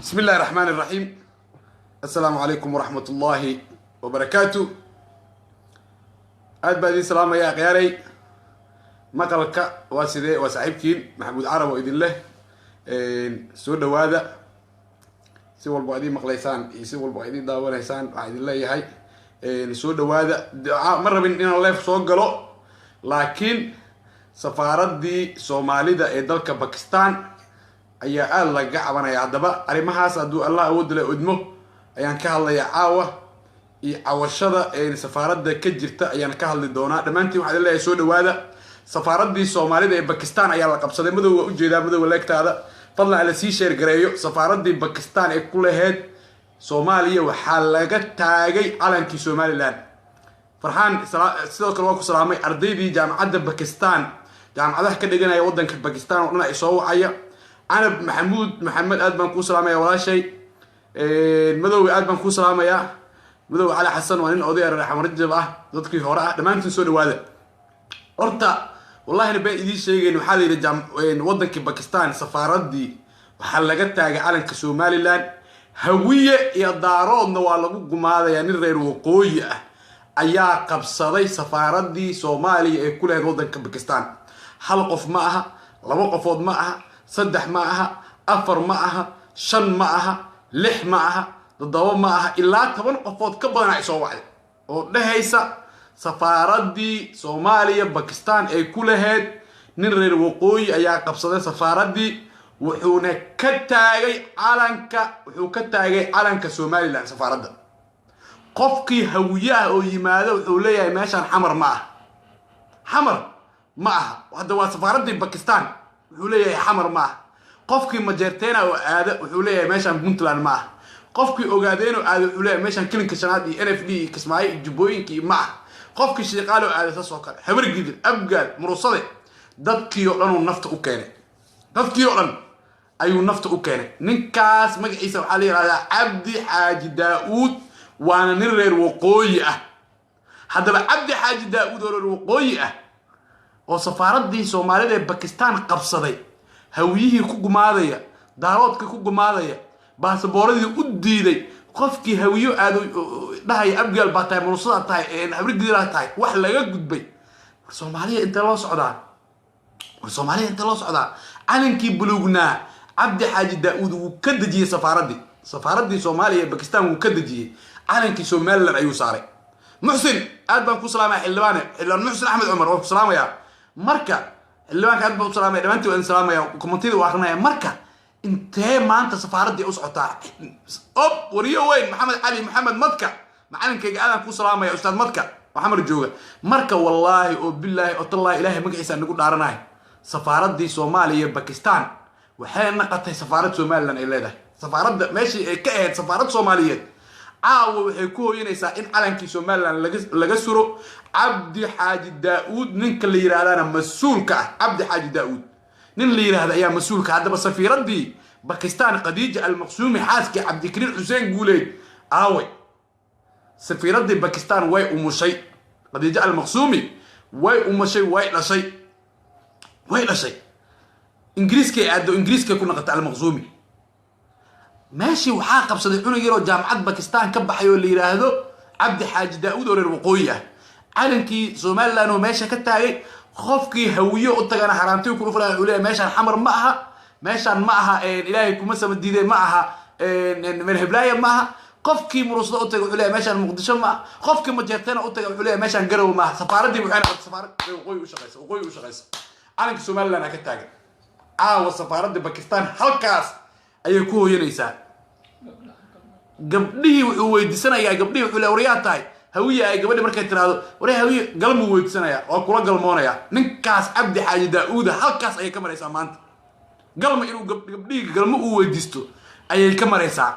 بسم الله الرحمن الرحيم. السلام عليكم ورحمة الله وبركاته. أد بعدين سلام يا غياري مقالك واسدة وسعيبكين محمود عرب وإذن الله سود هذا سوى البعدين مقليسان سوى البعدين داور إنسان وعيد الله يهاي سود هذا مرة من إن الله فسوق له لكن سفارة دي سومالي دا إدلك باكستان ayaa aad laga cabanaya hadaba arimahaas haduu Allah awood leh udmo ayaan ka hadlayaa caawa iyo cawashada ee safaaradda ka jirta ayaan ka hadli doonaa dhamaantii waxa leeyahay soo dhawaada safaaradii Soomaalida ee Pakistan ayaa la qabsaday madowga u jeedaa madowga leegtaada fadlan ala sii sheer gareeyo safaaradii Pakistan ee ku lahayd Soomaaliya waxa laga taagay calankii Somaliland farxaan sidoo kale waa ku salaamay ardaydii jaamacadda Pakistan jaamacadaha ka dhiganaya wadanka Pakistan oo dhan ay soo wacaya أنا محمد أدبان كو سلامة ولا شيء مدوي أدبان كو سلامة يا مدوي على حسن وأنا أضيع الرحمة مرجب ضدك هراء لما أنت تسولي هذا أرتا والله أنا بقى دي شيء إنه حالي رجع وضنك باكستان سفارات دي وحلقتها على كسومالي لان هوية يا دارون نوالبو جماعة يعني غير وقوية أيا قبصدي سفارات دي سومالي كلها وضنك باكستان حلقف معها لوقفود معها صدح معها أفر معها شن معها لح معها ضدوا معها إلا تبون قفوت كبرنا يسووا عليه ولهيسا سفارة دي سوماليا باكستان أي كل هاد نرر وقوي أيا قبصة سفارة دي وحونا كتاعي علنك سومالي لان سفارة دي قفكي هوياه أو يماذا وحوليا ماشان حمر معها وهذا هو سفارة دي باكستان وحوليه حمر معه قفكي مجرتينا وآده وحوليه ماشان بنتلان معه قفكي أوغادين وآده وحوليه ماشان كلن كشنادي NFD كسماعي جبوينكي معه قفكي شيقالو وآده تسوكال حبر جديد أبقال مرصدي دادكي يقلنو النفط أوكيني دادكي يقلن أيو النفط أوكيني ننكاس مقعيسا وحالي على عبد حاج داود وانا نرر وقوية حتى عبد حاج داود ورر وقوية وسفارتي Soomaalida ee Pakistan qabsaday hawiyihii ku gumaadaya daaroodka ku gumaadaya baasabooradi u diiday qofkii hawiyo aad dhahay abgal baatay mursada tahay ee abrigiira tahay wax laga gudbay Soomaaliya inta loo socdaa calankii buluugna Abdi Xaaji Daawud uu ka dajiyay safaaradii Soomaaliya ee Pakistan uu ka dajiyay calankii Somaliland ayuu saaray Muxsin aad baan ku salaamay xildhibaan Muxsin Axmed Umar oo ku salaamaya marka xildhibaanka aad baan u salaamay dhamaantii waan salaamaya komentida waa akhrinaya marka intee maanta safaaradii u socotaa wariyo weyn maxamed cali maxamed madka macalinkayga aadan ku salaamaya ustaad madka maxamed jooga marka wallahi oo billahi oo tallahi ilaahay magaciisa nagu dhaaranahay safaaradii Soomaaliya ee Pakistan waxay naqatay safaarad Somaliland ay leedahay safaaradda meeshii ay ka ahayd safaarad Soomaaliyeed caawa waxay ku hooyanaysaa in calankii Somaliland laga suro Abdi Xaaji Daawud ninka la yiraahdo mas'uulka Abdi Xaaji Daawud nin la yiraahdo ayaa mas'uulka hadaba safiiradii Pakistan Khadija al-Maqsumi xaaski Abdi Kariim Xuseen Guuleed aaway safiiradii Pakistan way umushay Khadija al-Maqsumi way umushay way dhashay ingiriiska ku naqata al-Maqsumi ماشي وحا قبصدي cunug yar oo jaamacad Pakistan ka baxay oo la yiraahdo Abdi Xaaji Daawud oo reer waqooyi ah calankii Somaliland oo meesha ka taagay qofkii hawiyo u tagana xaraantay ku dhuflaa u leeyahay meeshan ma aha ilaahay kuma samadiiday ma aha marhablaaya ma aha qofkii murusada u tagay u leeyahay meeshan Muqdisho ma qofkii majeertana u tagay u leeyahay meeshan Garowe ma safaaradii waxay noqotay safaarad waqooyi u shaqeysa calankii Somaliland ka taagay safaaradii Pakistan halkaas ayay ku hooyanaysaa gabdhihii wuxuu weydiisanayaa gabdhihii wuxuu leeyahay wariyaa tahay hawiye ay gabadhi markay tiraado wariyaa hawiye galmo weydiisanayaa oo kula galmoonaya ninkaas Abdi Xaaji Daawud halkaas ayay ka maraysaa maanta galmo inuu gabdhihii galmo u weydiisto ayay ka maraysaa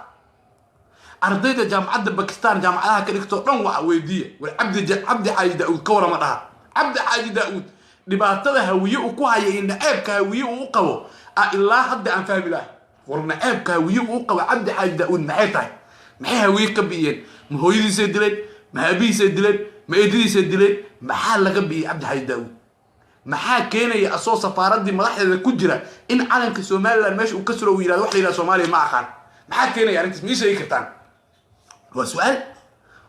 ardayda jaamacadda Pakistan jaamacadaha ka dhigto dhan waxa weydiiya war Abdi Xaaji Daawud ka warama dhaha Abdi Xaaji Daawud dhibaatada hawiye uu ku hayay in ceebka hawiye uu qabo ilaa hadda aan fahmi lahay ورنا عيب كهوية وقوى عبد حاج داود معيتاي معي هوية كبيين ما هويدي سيدلين ما أبي سيدلين ما إدري سيدلين ما حال لقبي عبد حاج داود maxaa keenaya asoo safaaradii madaxdeeda ku jira in calanka Soomaaliland meesha uu ka suro wiilad wax leeyahay Soomaaliya ma aqaan maxaa keenaya arrintaas ma sheegi kartaan waa su'aal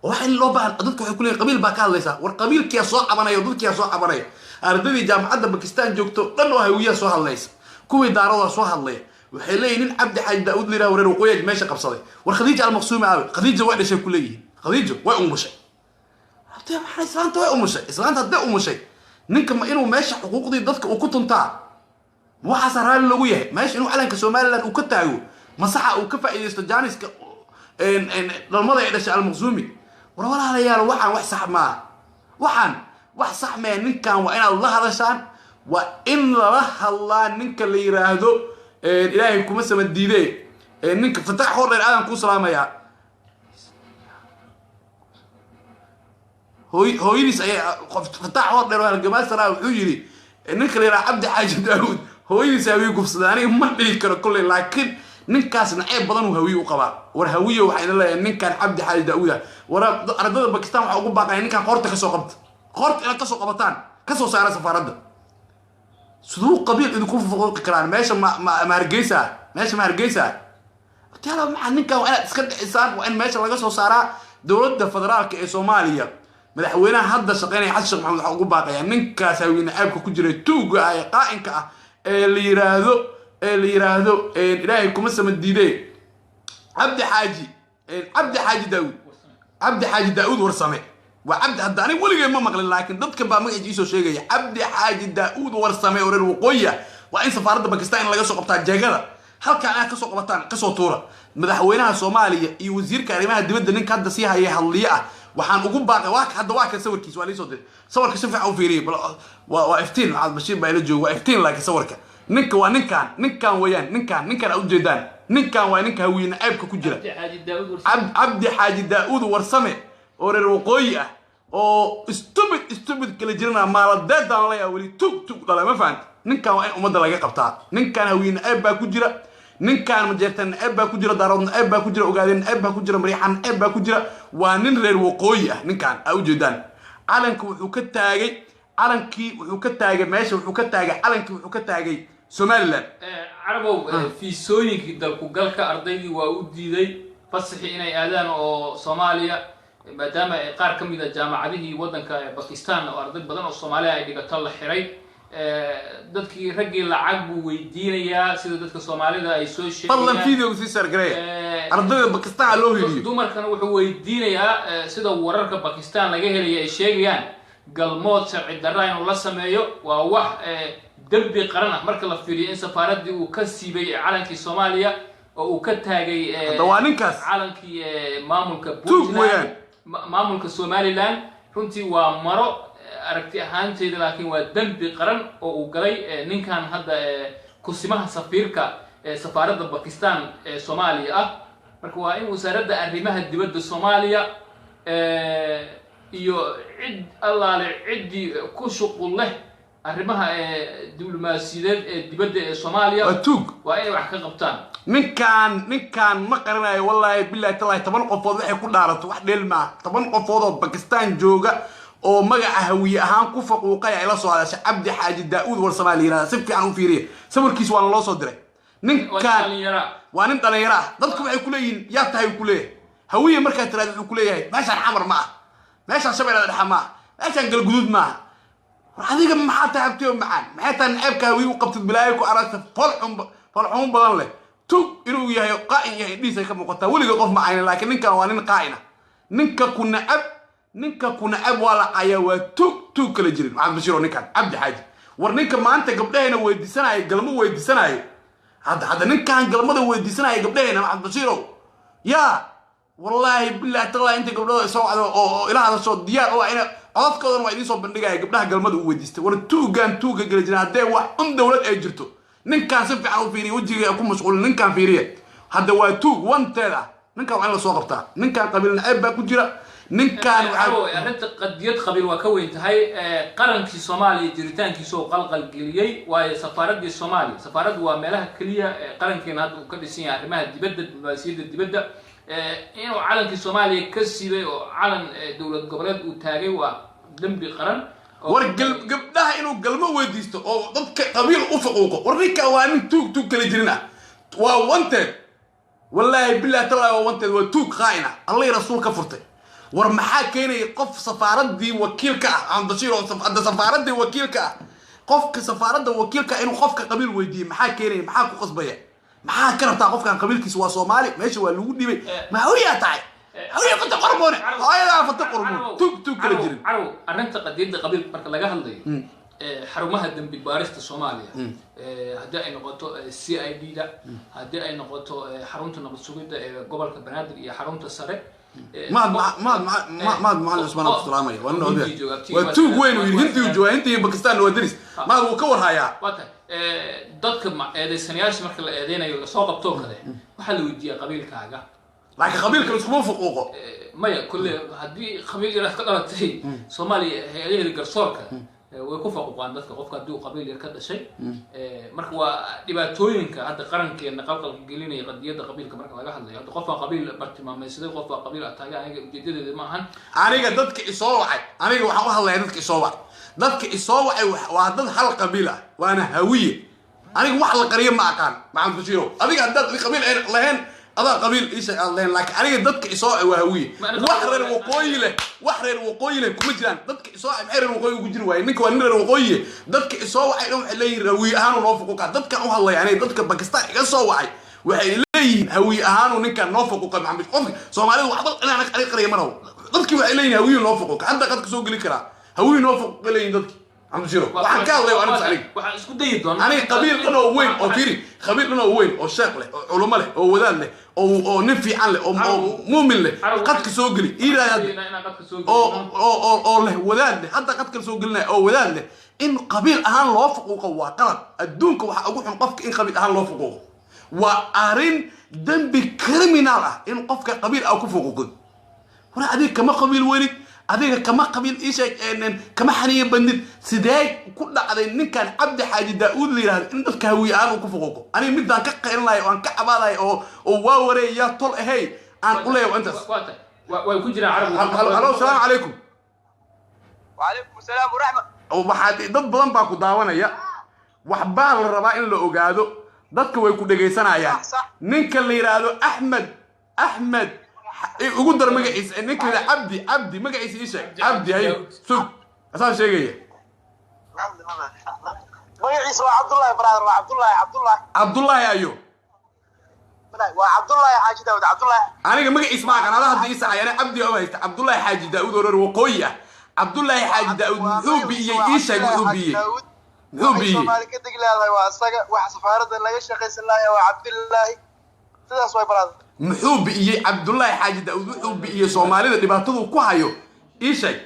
waxa in loo baahan dadku waxay ku leeyihiin qabiil baa ka hadlaysa war qabiilkiya soo cabanaya dadkiya soo cabanaya ardadii jaamacadda Pakistan joogto dhan oo hawiya soo hadlaysa kuwii daarada soo hadlay waxay leeyihiin Cabdi Xaaji Daawud liraa wareer waqooyi meesha qabsaday war Khadiija al-Maqsuumi aaw Khadiija waa dhashay ku leeyihiin Khadiija way umushay hadda maxay islaanta way umushay islaanta hadda umushay ninka ma inuu meesha xuquuqdii dadka uu ku tuntaa waxa saraan lagu yahay meesha inuu calanka Soomaaliland uu ka taago masaxa uu ka faa'iideysto jaaniska dhalmada ay dhashay al-Maqsuumi war walaalayaal waxaan wax sax ma waxaan wax sax ma ninkan waa inaad la hadashaan waa in la hadlaa ninka la yiraahdo ilaahay kuma sama diiday ninka fatax hore aadan ku salaamaya hooyadiis ay fatax hore halgamaa saraa wuxuu yiri ninka la yiraahdo Cabdi Xaaji Daawud hooyadiis ay gufsadaan ma dhigi karo kulli laakiin ninkaasna ay badan uu hawiye u qabaa war hawiye waxa ina leeyahay ninkan Cabdi Xaaji Daawud war ardada Pakistan waxa ugu baaqay ninkan qorta ka soo qabta qorta ina ka soo qabataan ka soo saara safaaradda sidoo qabiil idinku fuqoqi karaan meesha ma hargeysa meesha ma hargeysa taala ma ninkan waa inaad iska dhicisaan waa in meesha laga soo saaraa dawladda federaalka ee Soomaaliya madaxweynaha hadda shaqeynaya Xasan Sheekh Maxamuud waxa ugu baaqaya ninkaas hawiye naabka ku jiray tuuga ay qaa'inka ah ee la yiraahdo ilaahay kuma sama diiday Cabdi Xaaji Daawud warsame waa Cabdi hadda ani waligeey ma maqlin laakiin dadka baa magaciisa sheegaya Cabdi Xaaji Daawud warsame oo reer waqooyi waa in safaaradda Pakistan laga soo qabtaa jeegada halka ay ka soo qabataan ka soo tuura madaxweynaha Soomaaliya iyo wasiirka arrimaha dibadda ninka hadda sii hayay hadliya waxaan ugu baaqay hadda waa ka sawirkiisa waa liisoo diray sawirka si fiican u fiiriyay waa iftiin Maxamed Bashiir baa ila jooga waa iftiin laakiin sawirka ninka waa ninkan weeyaan ninkan u jeedaan ninkan waa ninka hawiina aybka ku jira Cabdi Xaaji Daawud warsame oo reer waqooyi ah oo stupid kala jirna maaladeedan la yaa wali tug dhalay ma fahanti ninkan waa in umada laga qabtaa ninkan hawiina ayb baa ku jira ninkan ma jeertan ayb baa ku jira daaroodna ayb baa ku jira ogaadeen ayb baa ku jira mariixan ayb baa ku jira waa nin reer waqooyi ah ninkan u jeedaan calanka wuxuu ka taagay calankii wuxuu ka taagay meesha wuxuu ka taagay calankii wuxuu ka taagay Somaliland عربو في سوينك دلكو قالك أرضي وأودي فصحي إني آذان أو صوماليا ما دام قار كم إذا جامعة به ودنك باكستان أو أرضي بدن الصومالية اللي قتل حري دتك رجل عقب ويدينيا سيد دتك الصومالي ده يسوي شيء طلع فيديو في سرقرية أرضي باكستان على فيديو دومر كانوا وحوا ويدينيا سيد وررك باكستان لقيه اللي شيء يعني قال موت شرع الدراين ولا سمايو وواح دبي قرنه marka la fiiriyo in safaaradii uu ka siibay calankii Soomaaliya oo uu ka taagay dawaaninkaas calankii maamulka Puntland maamulka Somaliland runtii waa maro aragti ahaanteeda laakiin waa dambi qaran oo uu galay ninkan hadda kusimaha safiirka safaaradda Pakistan ee Soomaaliya ah marka waa in wasaaradda arrimaha dibadda Soomaaliya iyo cid allaale cidii ku shuqul leh arrimaha diblomaasiyadeed dibadda ee Soomaaliya waa inay wax ka qabtaan ninkan ma qaranayo wallahi billahi taala 10 qofood waxay ku dhaarato wax dheel ma 10 qofood oo Pakistan jooga oo magaca hawiye ahaan ku faquuqay ay la soo hadashay Cabdi Xaaji Daawud war Soomaaliya si fiican u fiiriye sawirkiis waa loo soo diray ninkan waa nin dhalinyaro dadku waxay ku leeyihiin yaa tahay ku leeyahay hawiye marka tiraad wuxuu ku leeyahay meeshan xamar ma meeshan shabeelada dhexe ma meeshan galguduud ma adiga maxaa taabtay macaan maxay tan ceebka hawiye u qabtid bilaayo ku aragta falxum badan leh tug inuu yahay qaa'in yahay dhiisay ka muuqata waliga qof macaan laakiin ninkan waa nin qaa'ina ninka kuna ab wala aya waa tug kala jirin Maxamed Bashiir ninkan Cabdi Xaaji war ninka maanta gabdhaheena weydiisanay galmo weydiisanay hadda ninkan galmada weydiisanay gabdhaheena Maxamed Bashiir ya wallahi billahi taala inta gabdhaha soo wacdo oo ilaaha soo diyaar oo ina codkoodan waa idin soo bandhigay gabdhaha galmada u weydiistay war tuuga kala jirin hadee wax dawlad ay jirto ninkan si fiican u fiiriyo wajiga ku mashquul ninkan fiiriye hadda waa tuug wanteeda ninkan waa in la soo qabtaa ninkan qabiilna ayb baa ku jira ninkan waxa arinta qadiyad qabiil waa ka weyn tahay qarankii Soomaaliya jiritaankiisa oo qalqal geliyay waayo safaaradii Soomaaliya safaaradu waa meelaha kaliya qarankeena hadda uu ka dhisan yahay arrimaha dibadda diblomaasiyadda dibadda inuu calankii Soomaaliya ka siibay oo calan dawlad goboleed uu taagay waa dambi qaran war gabdhaha inuu galmo weydiisto oo dadka qabiil u faquuqo war ninka waa nin tuug kala jirina waa والله بالله تلا وانت وتوك خاينه الله رسول كفرته war maxaa keenay qof safaaradii wakiilka ah aan dashiiro safaaradii wakiilka ah qofka safaaradda wakiilka inuu qofka qabiil weydiiyo maxaa keenay maxaa ku qasbaya maxaa ka rabtaa qofkan qabiilkiisa waa Soomaali meesha waa lagu dhibay ma hooyaa tahay hooyaa fata qormoon hooyaa fata qormoon tug kala jirin عرو أرنت قديد قبيل مرك لجاه هالضي حرمها الدم ببارست الصومالية هداء نقطة CID ده هداء نقطة حرمت النقطة سويدة قبل كبنادر يا حرمت السرق ما اسمه نقطة وانه هذا وتوق وين ويهندي وجوا هندي باكستان ودرس ما هو كور هايا وقتها dadka eedeysanayaasha marka la eedeynayo soo qabto kale waxa la weydiiyaa qabiilka aga laakiin qabiilka isku fuquuqo maya kulli hadii qabiil yar ka dhalatay Soomaaliya hay'adaha garsoorka way ku faquuqaan dadka qofka hadii qabiil yar ka dhashay marka waa dhibaatooyinka hadda qarankeena qalqalka gelinaya qadiyada qabiilka marka laga hadlayo hadda qofka qabiil bartilmaameedsada qofka qabiil ataaga aniga ujeedadeeda ma ahan aniga dadka isoo wacay aniga waxaan u hadlayaa dadka isoo wacay dadka isoo wacay waa dad hal qabiil ah waana hawiye aniga wax la qariyo ma aqaan maxamed bashiiro adiga haddaad qabiil lahayn adaa qabiil isha aan lahayn laakiin aniga dadka isoo waa hawiye wax reer waqooyi leh kuma jiraan dadka isoo maxay reer waqooyi ugu jiri waayeen ninka waa nin reer waqooyi dadka isoo wacay waxay leeyihiin hawiye ahaan noo fuquuqa dadka u hadlaya aniga dadka Pakistan iga soo wacay waxay leeyihiin hawiye ahaan ninka noo fuquuqa maxamed qofka Soomaalidu waxba inaan qariyo ma rabo dadkii waxay leeyihiin hawiye noo fuquuqa hadda qad ka soo gali karaa hawiye noo fuquuqa leeyihiin dadki عم تشيرو waxaan ka hadlay waan saxay waxaan isku dayi doonaa ani qabiil dhan oo weyn oo firi qabiil dhan oo weyn oo sheekh leh oo culimo leh oo wadaad leh oo nin fiican leh oo muumin leh qadka soo gali oo leh wadaad leh hadda qadka soo galnaa oo wadaad leh in qabiil ahaan loo fuquuqo waa qalad adduunka waxa ugu xun qofka in qabiil ahaan loo fuquuqo waa arin dambi criminal ah in qofka qabiil ah ku fuquuqo wala adiga kama qabiil weyn adiga kama qabiil isha kama xaniye bandid sidee ku dhacday ninkan Cabdi Xaaji Daawud leeyahay in dadka hawiye aan ku fuquuqo ani midaan ka qeylnaay oo aan ka cabaday oo waa wareeya tol ahay aan u leeyahay intaas way ku jiraan carab halo salaam calaykum wa calaykum salaam wa rahma oo waxaad dad badan baa ku daawanaya wax baa la rabaa in la ogaado dadka way ku dhageysanayaan ninka la yiraahdo Ahmed ugu dar magaciisa ninka la Abdi magaciisa isha Abdi hay sug asaan sheegaya magaciisa waa Abdullahi ayo waa Abdullahi Xaaji Daawud aniga magaciisa ma aqaan hadda isa ayana Abdi oo haysta Abdullahi Xaaji Daawud oo waqooyi ah Abdullahi Xaaji Daawud wuxuu biyay isha wuxuu biyay Soomaali ka digladay waa asaga wax safaaradda laga shaqaysan lahayo waa Abdullahi sidaas way baraad muxuu biyay Abdullahi Xaaji Daawud wuxuu biyay Soomaalida dhibaatadu ku hayo ishay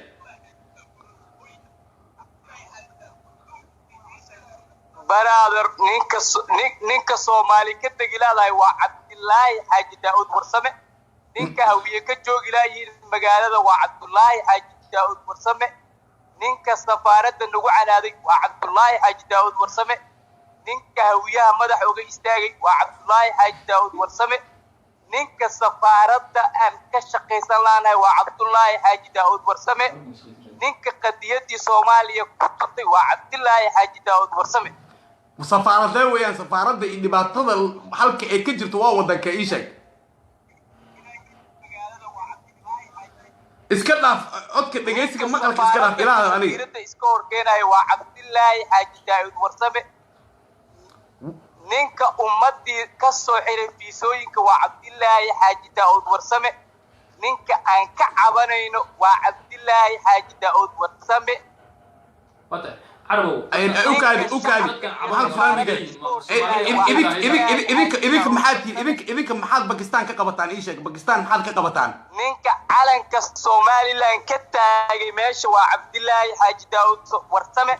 brother ninka Soomaali ka digladay waa Abdullahi Xaaji Daawud warsame ninka hawiye ka joogi laayiin magaalada waa Abdullahi Xaaji Daawud warsame ninka safaaradda nagu canaaday waa Abdullahi Xaaji Daawud warsame ninka hawiyaha madax uga istaagay waa Abdullahi Xaaji Daawud warsame ninka safaaradda aan ka shaqaysan laanahay waa Abdullahi Xaaji Daawud warsame ninka qadiyadii Soomaaliya ku qabtay waa Abdullahi Xaaji Daawud warsame safaaradda weeyaan safaaradda in dhibaatada halka ay ka jirto waa wadanka ishay iska dhaaf codka dhageysiga maqalka iska dhaaf ilaaha aniga iska horkeenay waa Abdullahi Xaaji Daawud warsame ninka ummadii ka soo xiray fiisooyinka waa Abdullahi Xaaji Daawud warsame ninka aan ka cabanayno waa Abdullahi Xaaji Daawud warsame wata carbo ukaadi waxaan fahmay idinka maxaad Pakistan ka qabataan ii sheeg Pakistan maxaad ka qabataan ninka calanka Somaliland ka taagay meesha waa Abdullahi Xaaji Daawud warsame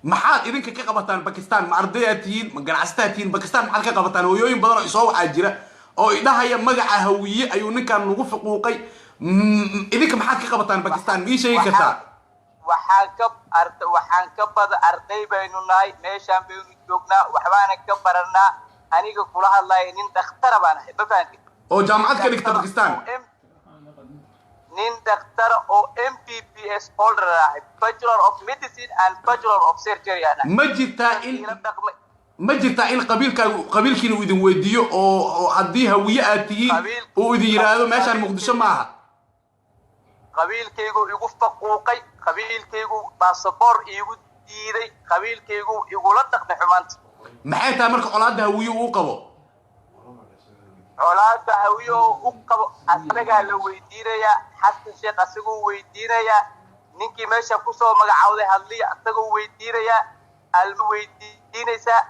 maxaad idinka ka qabataan Pakistan ma ardayaatiin ma ganacsataan Pakistan maxaad ka qabataan hooyooyin badan oo soo waxa jira oo idahaya magaca hawiye ayuu ninkan lagu fuquuqay idinka maxaad ka qabataan Pakistan ma sheegi kartaa waxaan ka bada arday baynu nahay meeshaan baynu joognaa waxbaana ka baranaa aniga kula hadlayo nin dhakhtar baan ahay bafaanti oo jaamacad ka dhigta Pakistan nin dhakhtar oo MBBS holder ah Bachelor of Medicine and Bachelor of Surgery ana ma jirtaa in ما jirtaa in qabiilkiina uu idin weydiiyo oo haddii hawiye aad tihiin uu idin yiraahdo meeshaan muqdisho maaha qabiilkaygu igu faquuqay qabiilkaygu baasaboor igu diiday qabiilkaygu igula dhaqmay xumaanta maxay tahay marka colaadda hawiye uu qabo colaadda hawiye uu qabo asagaa la weydiinayaa xasan sheekh asagoo weydiinayaa ninkii meesha kusoo magacaawday hadliya asagoo weydiinayaa alma weydiinaysaa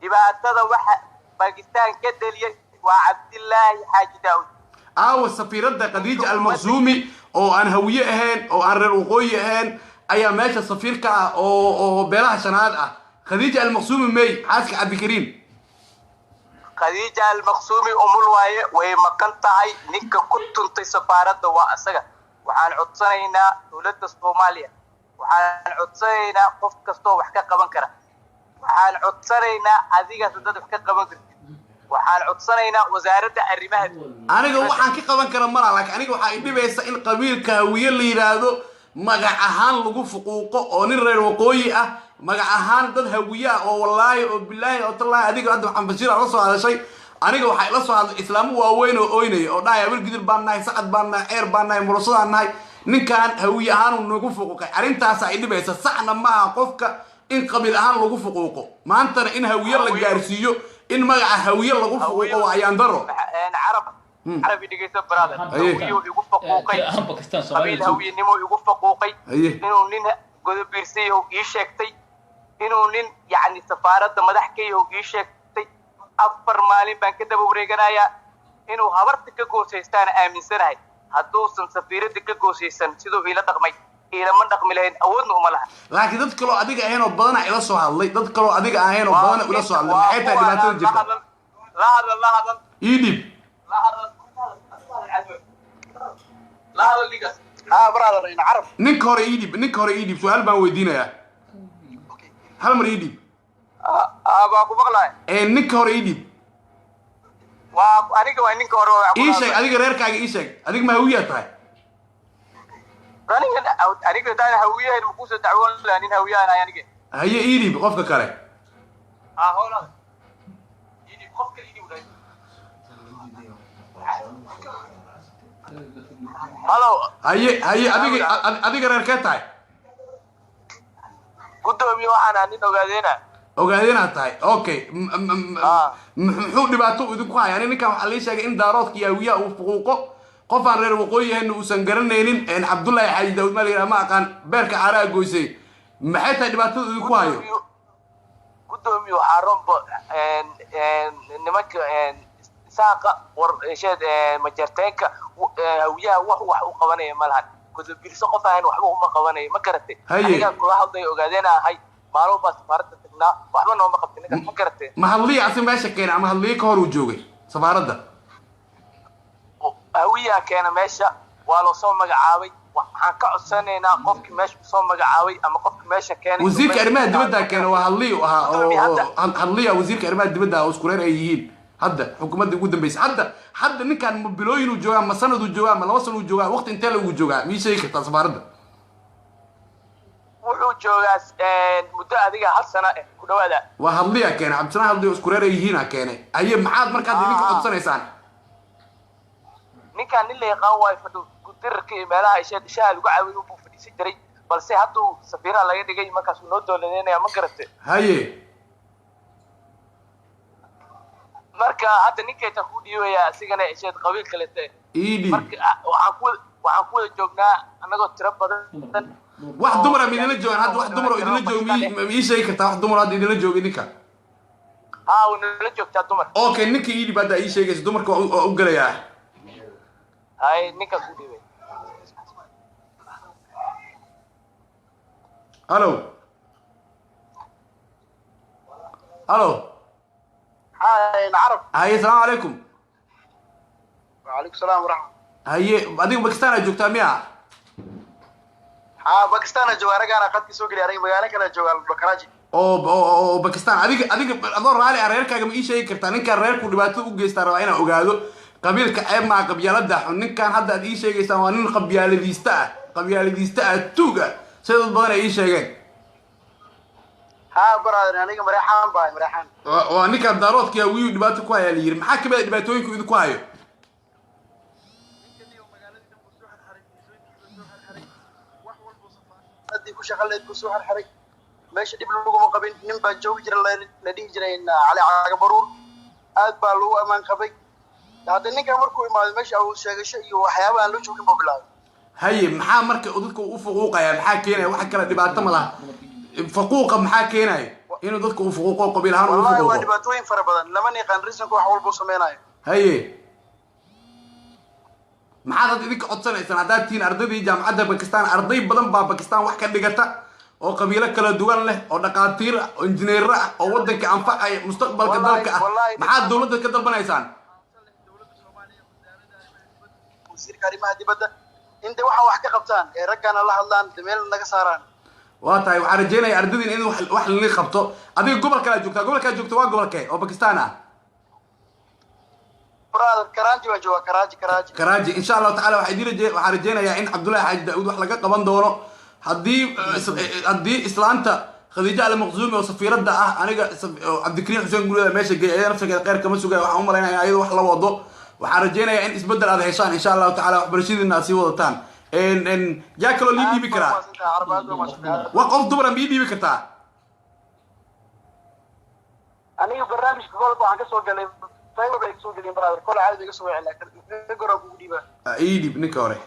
dhibaatada waxa باكستان كدلية وعبد الله حاج داود سفيرة خديجة المخزومي او ان هوية اهين او ان رير وقوي اهين ايا ماشا سفير كا او بيلاها شناد خديجة المخزومي مي حاسك عبد الكريم خديجة المخزومي ام الوايه وهي مكانتهاي نيكا كنت انت سفارة واسغا waxaan codsanaynaa dawladda Soomaaliya waxaan codsanaynaa qof kasto wax ka qaban kara waxaan codsanaynaa adiga dad wax ka qaban kartid waxaan codsanaynaa wasaaradda arrimaha aniga waxaan ka qaban kara mar laakiin aniga waxa ay dhibaysa in qabiilka hawiye la yiraahdo magac ahaan lagu fuquuqo oo nin reer waqooyi ah magac ahaan dad hawiye oo wallaahi oo bilaahi oo tallaahi adiga hadda waxaan bashir la soo hadashay aniga waxay la soo hadlay islaamu waaweyn oo ooynay oo dhaaya wiil gidir baan nahay sacad baan nahay ceer baan nahay mursadaan nahay ninkan hawiye ahaan uu nagu fuquuqay arintaas ay dhibaysa saxna ma qofka in qabiil ahaan lagu fuquuqo maantana in hawiye la gaarsiiyo in magaca hawiye lagu fuquuqo waa ayaan daro عربي دقيقة برادر هوية يقف فقوقي قبيل هوية نمو يقف فقوقي إنه نين قد بيرسيه يشكتي إنه نين يعني سفارة مدحكي يشكتي أفر مالي بان كده بوريغنايا إنه هبرتك قوسيستان آمين سنهاي هدوسن سفيرتك قوسيستان سيدو إلى دقمي إلى من دقمي لهين أودن أمالها لكن دad kaloo adiga aheen oo badan ay la soo hadlay dad kaloo adiga aheen oo badan ula soo hadlay maxay tahay dhibaatada jirta la hadal idib لا هذا اللي قص برادر إن عرب نك هور يديب سؤال بان ويدينيا هل مر يديب باكو بقلاي نك هور يديب وأنيك وأنيك هور إيشك أديك ريركاج إيشك أديك ما هوية تاي أنيك ده هوية المقصود دعوان لأنين هوية أنا يعني هي يديب قفك كاره هولا يديب قفك يديب ولا هلو هي أديك ريركاج تاي قدومي waxaan aan ogaadina tahay okay muxuu dhibaato idinku hayaan ninkan waxa la sheegay in daaroodka yawiya uu fuquuqo qof aan reer waqooyi ahayn uusan garanaynin in Cabdullaahi Xaaji Daawud Maliir ma aqaan beerka caraa goysay maxay tahay dhibaatada idinku hayo gudoomiye waxa rombo nimanka saaqa war sheed majarteenka hawiyaha wax u qabanaya malahan gudoomiye qof aan waxba uma qabanay ma karatay aniga kula hadlay ogaadina ahay maalmo bas safarada tagnaa waxba nooma qabtin ninka ma karatay ma hadlii asi meesha keenay ama hadlii ka hor uu joogay safarada hawiya keena meesha waa loo soo magacaabay waxaan ka codsanaynaa qofkii meesha soo magacaabay ama qofkii meesha keenay wasiirka arrimaha dibadda keena waa hadlii oo hadlii wasiirka arrimaha dibadda oo isku reer ay yihiin hadda xukuumadda ugu dambeysay hadda ninkan mobilooyin uu joogaa ma sanad uu joogaa ma laba sano uu joogaa waqti intee lagu joogaa mi sheegi kartaa safarada wuxuu joogaa muddo adiga hal sano ku dhawaada waa hadliya keenay cabdisana hadlii isku reer ay yihiin keenay aye maxaad markaad idinka codsanaysaan ninkan nin la yaqaan way fadhu gudirka meelaha isha lagu caawiyo buu fadhiisan jiray balse hadduu safiira laga dhigay markaas uu noo dooladeenaya ma garatay haye marka hadda ninkayta ku dhiibaya asigana isheed qabiil kale iidi marka waxaan ku wada joognaa anagoo tiro badan wax dumar ah idinla joogan hadda wax dumar oo idinla joogi ii sheegi kartaa wax dumar hadda idinla joogi ninka ونلا joogtaa dumar okay ninka ii dibada ii sheegaysa dumarka waa u galayaa hay ninka ku dhibay الو هاي نعرف هاي السلام عليكم وعليكم السلام ورحمه هاي اديك باكستان joogtaa miya باكستان jooga ragana qadki soo galay ariga magaalo kale jooga Karachi oo باكستان adiga adoo raali reerkaaga ma ii sheegi kartaa ninka reerku dhibaato u geystaa rabaa inaan ogaado qabiilka ceeb ma qabyaalada xun ninkan hadda aad ii sheegaysan waa nin qabyaaladiista ah tuuga sidoo badan ay ii sheegeen ها برادر أنا مريحان باي مريحان وأنك دارات كي ويو دباتو كوايا لير محا كبا دباتوين كو إذا كوايو أدي كوش خليت كوسوح الحرق ماشي دبل لوجو مقابل نبى جو جرى لا دي جرين على عقبرور أد بالو أمان خبي هذا نيجا مركو ما ماشي أو شيء وحياة أنا لو شو كم ببلاغ هاي محا مركا وددكو u fuquuqaya maxaa keenay waxa kala dhibaato ma laha fuquuqa maxaa keenay inuu dadku u fuquuqo qabiil ahaan u والله fuquuqo وانا باتوين فربضان لما نيقان ريسن كو حول بو سميناي haye maxaad had idinka codsanaysaan haddaad tihiin ardaydii jaamacadda bakistaan arday badan baa bakistaan wax ka dhigata oo qabiilo kala duwan leh oo dhaqaatiir ah oo injineero ah oo waddanka anfacaya mustaqbalka dalka ah maxaad dowladda ka dalbanaysaan وزير كريمه دبده انت waxa wax ka qabtaan ee ragana la hadlaan meel naga saaraan waa tahay waxaan rajeynayaa ardaydiin in wax la qabto adiga gobolka joogta waa gobolkee oo bakistaan ah brother karaji waan joogaa karaji insha Allah taala waxaan rajeynayaa in Cabdullaahi Xaaji Daawud wax laga qaban doono haddii islaanta Khadiija al-Maqzuumi oo safiiradda ah aniga Cabdikariim Xuseen Gurida meesha geeyay nafsigeeda qeyr kama sugay waxaan u maleynayaa ayadu wax la wado waxaan rajeynayaa in isbedel aad heshaan insha Allah taala waxbarashadiina sii wadataan yaa kaloo lii dhiibi karaa waa qof dumar ma ii dhiibi kartaa aniga barnaamijka golba waxaan ka soo galay fayba bay soo galin brother kol caadi iga soo wicilaa garoon ku dhiiba ii dhiib ninka hore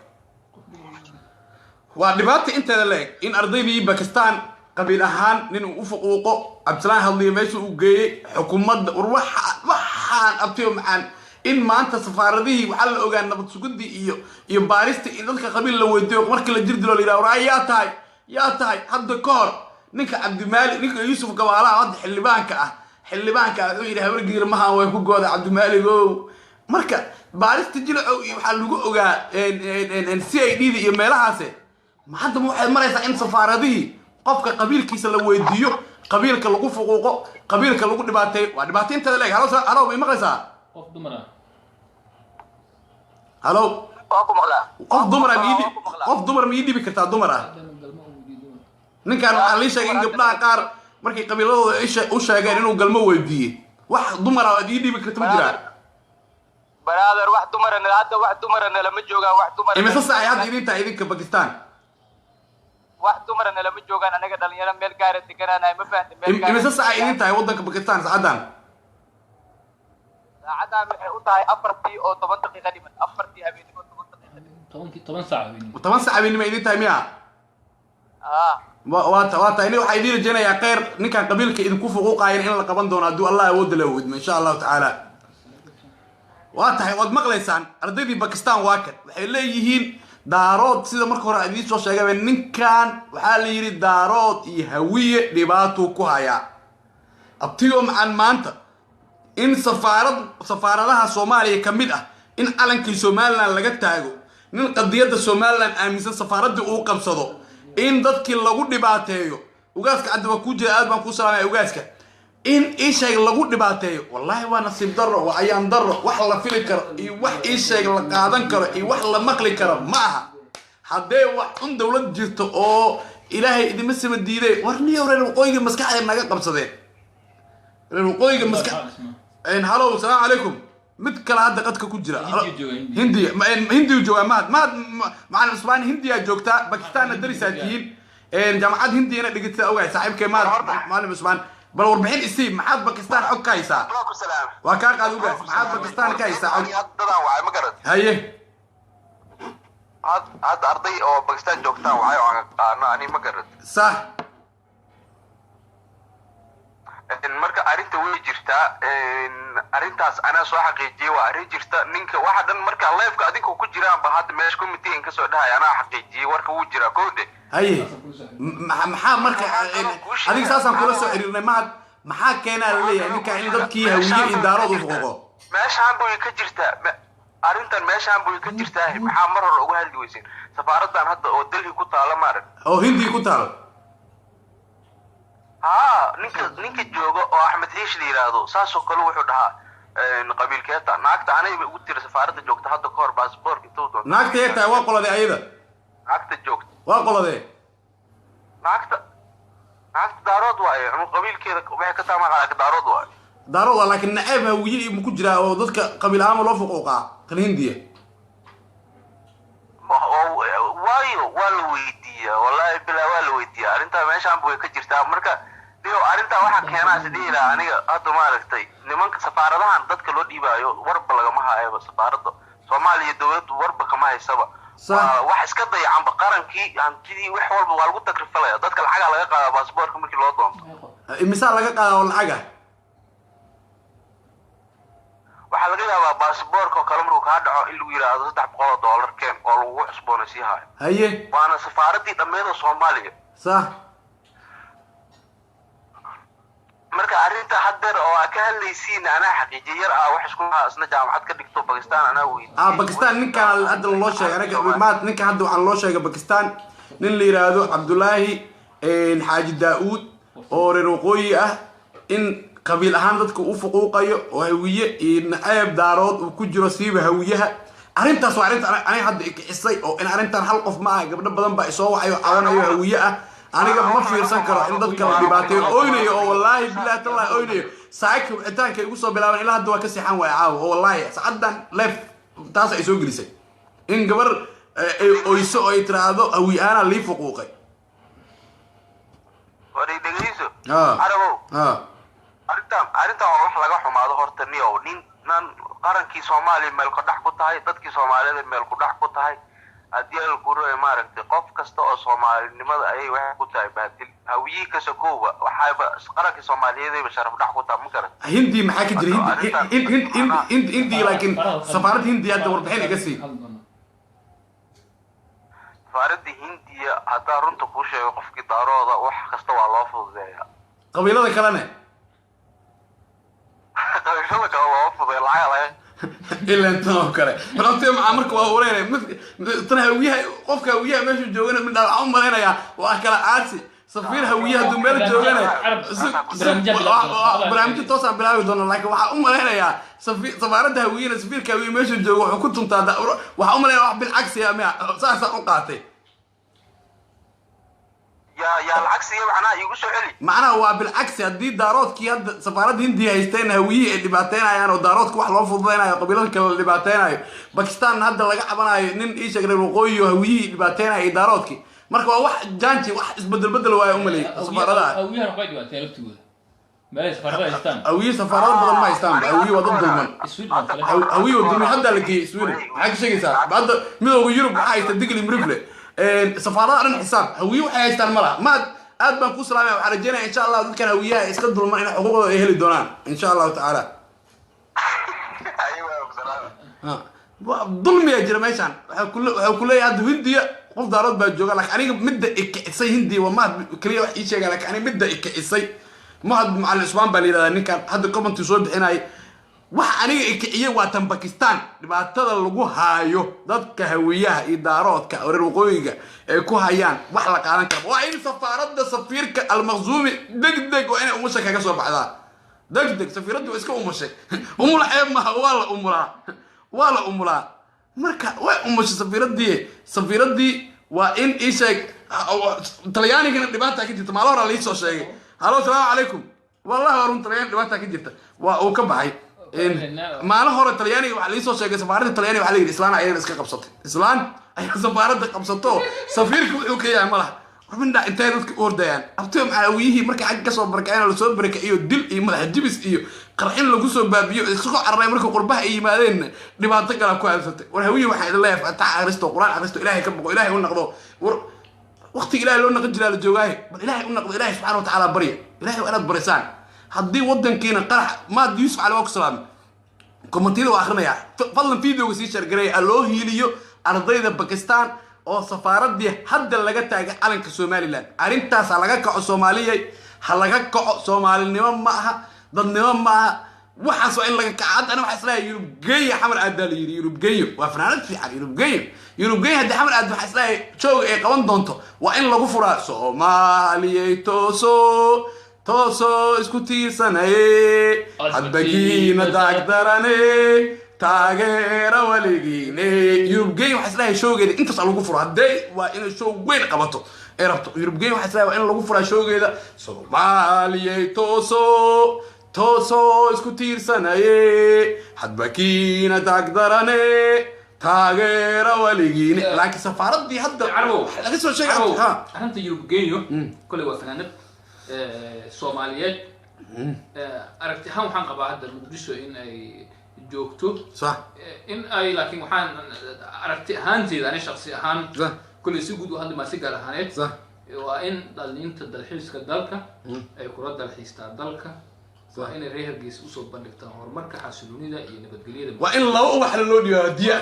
waa dhibaato inteeda leeg in ardaydii bakistaan qabiil ahaan nin uu fuquuqo Cabdisalaan hadliyo meesha uu geeyay xukuumadda waxaan abtiyo macaan in maanta safaaradihii waxa la ogaan nabad sugidii iyo baarista in dadka qabiil la weydiyo markii la jirdilo la yiraahdo yaa tahay hadda ka hor ninka Cabdimaalik ninka Yuusuf Gabaalaha hadda xildhibaanka uu yiri habar giirmaha way ku gooda Cabdimaalik marka baarista jilco waxa lagu ogaa CID iyo meelahaas ma hadda waxay maraysaa in safaaradihii qofka qabiilkiisa la weydiiyo qabiilka lagu fuquuqo qabiilka lagu dhibaateeyo waa dhibaateynta leeg halo ma maqlaysaa qof dumar ah halo ku maqlaa qof dumar ma ii dhibi kartaa dumar ah ninkan waxaa lii sheegay in gabdhaha qaar markay qabiiladooda u sheegeen inuu galmo weydiiyey wax dumar ah aad ii dhibi karta ma jiraa brother wax dumarana lama joogaan wax dumar imise saacay hadda idin tahay idinka bakistaan wax dumarana lama joogaan anaga dhalinyaro meel gaara deganaanahay ma fahantin imise saacay idin tahay waddanka bakistaan saacadan saacadan waxay u tahay 4 oo 10 daqiiqo dhiman 4 habeenimo 10 saac 10 saac habeenimo idin tahay miya waa tahay waxaa idin rajeynayaa kheyr ninkan qabiilka idinku fuquuqaayeen in la qaban doono hadduu Allah awoodda la wadmo insha Allah taala waa tahay waad maqlaysaan ardaydii bakistaan waa kan waxay leeyihiin daarood sida marka hore idiin soo sheegay ninkan waxaa la yiri daarood iyo hawiye dhibaato ku haya abtiyo macaan maanta in safaaradaha Soomaaliya kamid ah in calankii Soomaaliland laga taago nin qadiyada Soomaaliland aaminsan safaaradii uu qabsado in dadkii lagu dhibaateeyo ugaaska cadba ku jira aad baan ku salaamay ugaaska in isheeg lagu dhibaateeyo wallahi waa nasiib darro waa ayaan darro wax la fili karo iyo wax isheeg la qaadan karo iyo wax la maqli karo ma aha haddee wax un dawlad jirto oo ilaahay idima sima diiday warniyo reer waqooyiga maskaxda naga qabsadeen reer waqooyiga halo assalaamu calaykum mid kale hadda qadka ku jira hindi jooga macalin Usmaan hindiya joogta Bakistaanna darisaatihiin jaamacad hindiyana dhigata ogaay saaxiibkay macalin Usmaan bal warbixin isii maxaad Bakistaan xog ka haysaa waa kaa qaad ugaas maxaad Bakistaan ka haysaa dadaan waxay ma garan haye hadda arday oo Bakistaan joogtaan waxay aqaana ani ma garan صح marka arinta way jirtaa arintaas ana soo xaqiijiyay waa arin jirta ninka waxa dhan marka live-ka adinku ku jiraan ba hadda meesha committee in ka soo dhahay ana xaqiijiyay warka uu jira koode haye maxaa marka adiga saasan kula soo xiriirnay maxaa keenaa la leeyahay ninka in dadkii hawiye idaaradu fuqo meeshaan buu ka jirtaa arintan meeshaan buu ka jirtaa maxaa mar hore ugu hadli weysin safaaradan hadda oo Delhi ku taala maaran oo hindi ku taala ninka jooga oo Axmed Ciish la yiraahdo saasoo kale wuxuu dhahaa qabiilkeeta naagta anay ugu tiri safaaradda joogta hadda ka hor passport intuu doonto naagta yeeta waa qolade ayada naagta joogta waa qolade naagta daarood waa هاي أنا قبيل كذا وبحكي كتام على كدارود واي دارود لكن نعيب هوية مكجرة أو ضدك قبيل عام ولا فقوقع الهندية وايو والويدية والله بلا والويدية أنت ماشي عم بوي كتير تام مركا ديو أنت واحد كنا سدي لا أنا هذا ما ركتي نمانك سفارة ده عن ضدك لود يبايو ورب لقى ما هاي بس سفارة Soomaaliya dawladdu warba kama haysaba wax iska dayacaan baqarankii hantidii wax walba waa lagu takrifalaya dadka lacag laga qaada baasaboorka markii loo doonto imisa laga qaada oo lacag waxa laga yaabaa baasaboorka kale markuu ka dhaco in lagu yiraahdo $300 keen oo lagu cusboonaysiiyo haye waana safaaradii dhameeyada Soomaaliya صح marka arinta hadeer oo ka hadlaysiin ana xaqiijiyar wax isku asna jaamacad ka dhigto Pakistan ana weeyii Pakistan ninka hadda loo sheegay anaga maad ninka hadda waxaan loo sheegay Pakistan nin la yiraahdo Abdullahi Xaaji Daawud oo reer waqooyi ah in qabiil ahaan dadku u fuquuqayo oo hawiye in ayb daarood uu ku jiro siiba hawiyaha arintaas waa arinta aniga hadda ikixisay oo in arintan hal qof ma ah gabdho badan baa isoo wacayo caawinayo hawiye ah aniga ma fiirsan karo in dadka la dhibaateeyo oynayo oo wallahi billahi tallahi oynayo saaka wicitaanka igu soo bilaaban ilaa hadda waa ka siixan way caaw oo wallahi saacadan leef taas ay soo gelisay in gabar oyso ay tiraado hawiyaana li fuquuqay wari dhageyso arabo arinta wax laga xumaado horta niyo nin nan qarankii Soomaaliya meel ka dhax ku tahay dadkii Soomaaliyeed meel ku dhax ku tahay adiyal guru ee maaragtay qof kasta oo Soomaalinimada ay wax ku tahay baadil hawiyi ka sokooba waxayba qarankii Soomaaliyeed ay sharaf dhax ku tahay markaa hindi maxaa ka jira hindi laakiin safaarad hindi hadda warbixin iga sii safaarada hindiya hadda runta ku sheego qofkii daarooda wax kasta waa loo fududeeyaa qabiilada kalena qabiilada kale waa fududeeyaa lacag إلا أنت وكره فلانتي مع مركب وورينا ترى هويها قفك هويها ماشي جوجنا من العمر هنا يا وأكل عاسي صفير هويها دمر جوجنا برامج توصل بلاوي دون لك وعمر هنا يا صفير صفارة هوينا صفير كوي ماشي جوجنا وكنتم تدا وعمر هنا بالعكس يا ميا صار أوقاتي يا العكس يا معناه يقول علي معناه هو بالعكس هدي دارات كي هاد سفارات هندية هيستين هوية اللي بعتينها يعني ودارات كواح لو فضينا يا قبيلات اللي بعتينها باكستان هذا اللي قعبنا نين إيش غير الوقوي وهوية اللي بعتينها إدارات كي مركوا واحد جانتي واحد بدل ويا أملي سفارات هوية رقيق وقتها لفتوه بلاش سفارات هيستان هوية سفارات بدل ما هيستان هوية وضد المن هوية وضد حتى اللي سوينا حاجة شيء صار بعد ميدو يوروب عايز تدق لي مرفلة سفارات عن حساب هوية وحياة المرأة ما أدبا كوسرامي وحرجينا إن شاء الله ذلك هوية يسكدوا الماء إن حقوقه يهلي دونان إن شاء الله تعالى أيوة بصراحة ظلم يا جرميشان كل هاد هندية قف دارات بجوجا لك أنا مدة إكسي هندي وما كليه واحد يشجع لك أنا مدة إكسي ما هاد مع الإسلام بالي إني كان هاد كمان تصود هنا wax aniga ikiye waa tan Pakistan dhibaatada lagu haayo dadka hawiyaha idaaroodka reer waqooyiga ay ku hayaan wax la qaadan karo waa in safaaradda safiirka al-Makhzumi degdeg waa inay umusha kaga soo baxdaa degdeg safiiraddu iska umushay umul ma waa la umulaa marka way umushay safiiradii waa in isheeg talyaaniga dhibaata ka jirta maalo hore la soo sheegay halo salaamu calaykum wallahi warun talyaani dhibaata ka jirta waa uu ka baxay maalin hore talyaaniga waxa la soo sheegay safaaradda talyaaniga waxa la yiri islaan ayay iska qabsatay islaan ay safaaradda qabsato safiirku wuxuu ka yahay malaha warbinda intay dadka ordayaan abtoo macawiyihii markay xag ka soo barkayna la soo barkayo dil iyo madax jibis iyo qarxin lagu soo baabiyo isku carray markay qurbaha ay yimaadeen dhibaato kala ku haysatay war hawiyi waxa idin leeyahay fatax akhristo quraan akhristo ilaahay ka boqo ilaahay u naqdo war waqti ilaahay loo naqin jiraa la joogay bal ilaahay u naqdo ilaahay subhanahu wa ta'ala bariya ilaahay waa inaad barisaan haddii wadankiina qarax maad Yuusuf cali waqti salaam kommentiida waa akhrinaya fadlan fiidiyowga sii shargaray loo hiiliyo ardayda Pakistan oo safaaradii hadda laga taagay calanka Somaliland arintaas laga kaco Soomaaliyeed ha laga kaco Soomaalinimo ma aha dadnimo ma aha waxaas waa in laga kaco ana waxa islaahay Yurub geeyo xamar aadal yiri Yurub geeyo waa fanaanad fiican Yurub geeyo hadda xamar aad waxa islaahay joog ay qaban doonto waa in lagu furaa Soomaaliyeed توسو اسكتي سناي حبكينا داكدراني تاغيرا وليغيني يوبغي وحسلاي شوغيدي انت سالو غفور هدي وا ان شو وين قبطو ay rabto yurubgeyn waxaa islaa in lagu furaa showgeeda soomaaliyay tooso isku tiirsanaye hadba kiina taagdarane taageera waligiine laakiin safaaradii hadda laga soo sheegay arrinta yurubgeeyo kolay waa fanaanad soomaaliyeed aragti ahaan waxaan qabaa hadda muqdisho in ay joogto صح in ay laakiin waxaan aragti ahaanteeda ani shakhsi ahaan kulli si guud u hadda ma si gaar ahaaneed صح waa in dhalinta dalxiiska dalka ay kula dalxiistaan dalka waa in reer Hargeysa usoo bandhigtaan horumarka xasiloonida iyo nabadgelyada waa in laba wax loo dhiyo hadiya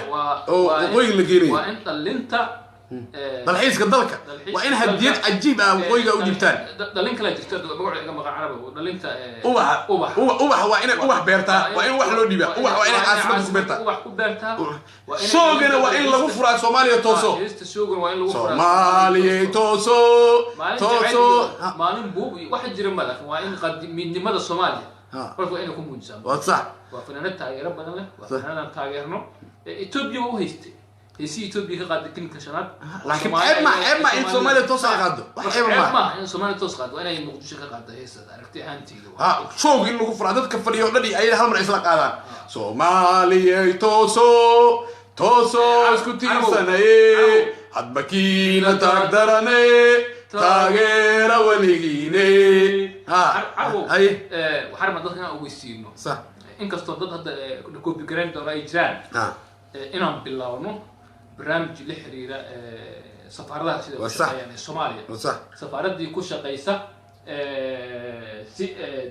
oo qoy la geeyay waa in dhalinta dalxiiska dalka waa in hadiyad cajiib ah qoyga u dhibtaan dhalin kala jirta magaca iga maqan carab oo dhalinta ubax waa in ubax beertaa waa in wax loo dhiba ubax waa in caasimada ku beertaa ubax ku beertaa soogana waa in lagu furaa Soomaaliya tooso soogana waa in lagu furaa Soomaaliya tooso maalin buub waxa jira madax waa in qadimnimada Soomaaliya qofku inuu ku muujisaan waa sax waa fanaanad taageero badan leh waa fanaanad taageerno Ethiopia u haystay هسي توبي قاعد كل كشنات لكن عيب إن سوماليا توصل قاده عيب ما إن سوماليا توصل قاده أنا مقدش قاعد هسه عرفتي أنتي شو قل له كفر عدد كفر يودي أي هم رئيس لقاده سوماليا توسو اسكتي سنة حد بكينا تقدرني تاجر وليجيني هاي وحرم ضد هنا ويسينه صح إنك استوضد هذا كوبي جراند ولا إجرام إنهم بالله برنامج لحريرة سفارة يعني الصومالية سفارة دي كل شقيسة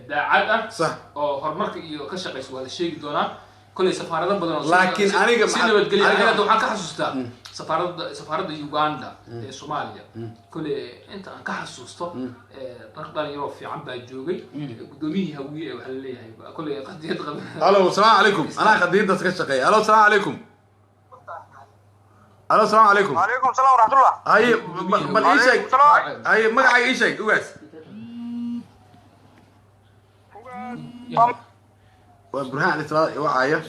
داعدة صح أو هرمرك كشقيس ولا شيء دونا كل سفارة بدنا لكن أنا سيدنا بتقولي أنا دو حكى حسوستا سفارة يوغندا الصومالية كل أنت أنك حسوستا رقدان يروح في عم بجوجي قدومي هوية وحليها كل قضية غبي ألو السلام عليكم أنا قضية ده كشقي ألو السلام عليكم الو السلام عليكم وعليكم السلام ورحمه الله هاي بل اي شيء هاي ما اي شيء وقاس برهان اسرائيل وعايا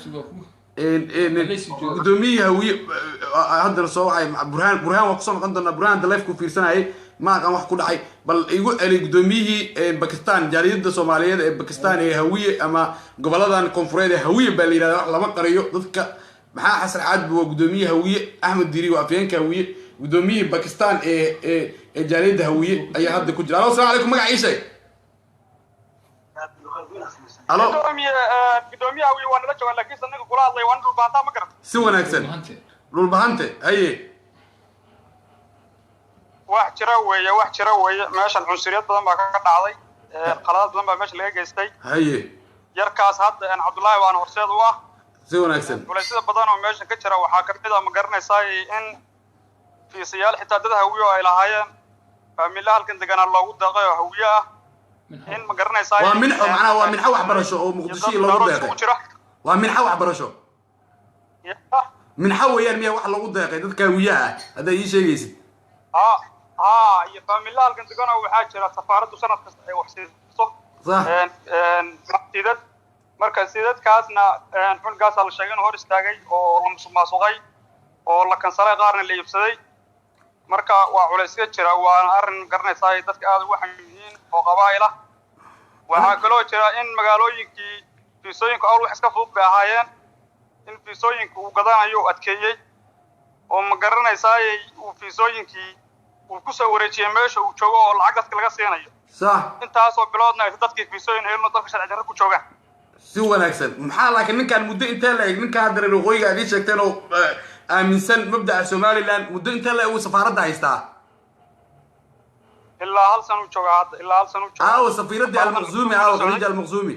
ان قدومي هوي هذا سو برهان وقسم قندنا برهان دليف ku fiirsanay ma aqaan wax ku dhacay bal igu eli gudoomiyihii Pakistan jaariyada Soomaaliyeed ee Pakistan ee hawiye ama goboladan koonfureed ee hawiye baa la yiraahdaa lama qariyo dadka maxaa xasan caad buu gudoomiyaha hawiye Ahmed Diri waa afyeenka hawiye gudoomiyaha Pakistan ee jaariyada hawiye ayaa hadda ku jira assalaamu alaykum magaciisa alo gudoomiyaha hawiye waa nala jooga laakiin sanaga kula hadlay waan dhul baanta ma garan si wanaagsan dhul bahante haye wax jira weeye meeshan cunsuriyad badan baa ka dhacday qaladaad badan baa meesha laga geystay haye yarkaas hadda Cabdullaahi waan horseed u ah si wanaagsan walaasida badan oo meesha ka jira waxa ka mid ah ma garanaysaa in fiisayaal xitaa dad hawiyo ay lahaayeen familada halkan degan loogu daaqay hawiyo ah in ma garanaysaa waa min macna waa min wax barasho oo muqdisho loogu daaqay waa min wax barasho min xawayaan miya wax loogu daaqay dadka hawiyaha hada ii sheegaysid iyo familada halkan degan waxa jira safaaradu sanad kasta ay wax siiso sidad marka sidadkaasna xulgaas la sheegay in hor istaagay oo la musuqmaasuqay oo la kansalay qaarna la iibsaday marka waa culeysyo jira waa arrin garanaysaa dadka aad ugu xamiyiin oo qabaayla waxa kaloo jira in magaalooyinkii fiisooyinka awl wax iska fudud bay ahaayeen in fiisooyinka uu gadanayo adkeeyay oo ma garanaysaa uu fiisooyinkii uu ku soo wareejiyay meesha uu joogo oo lacag dadka laga siinayo صح intaas oo biloodna ay dadkii fiisooyin heelno dadka sharci darro ku joogaan si wanaagsan maxaa laakiin ninkan muddo inta la eeg ninka hadda reer qoyga adii sheegteen oo aaminsan mabda'a Somaliland muddo inta la eeg safaaradda haystaa ilaa hal sano jooga hadda ilaa hal sano jooga safiiradda al-Makhzumi Khadija al-Makhzumi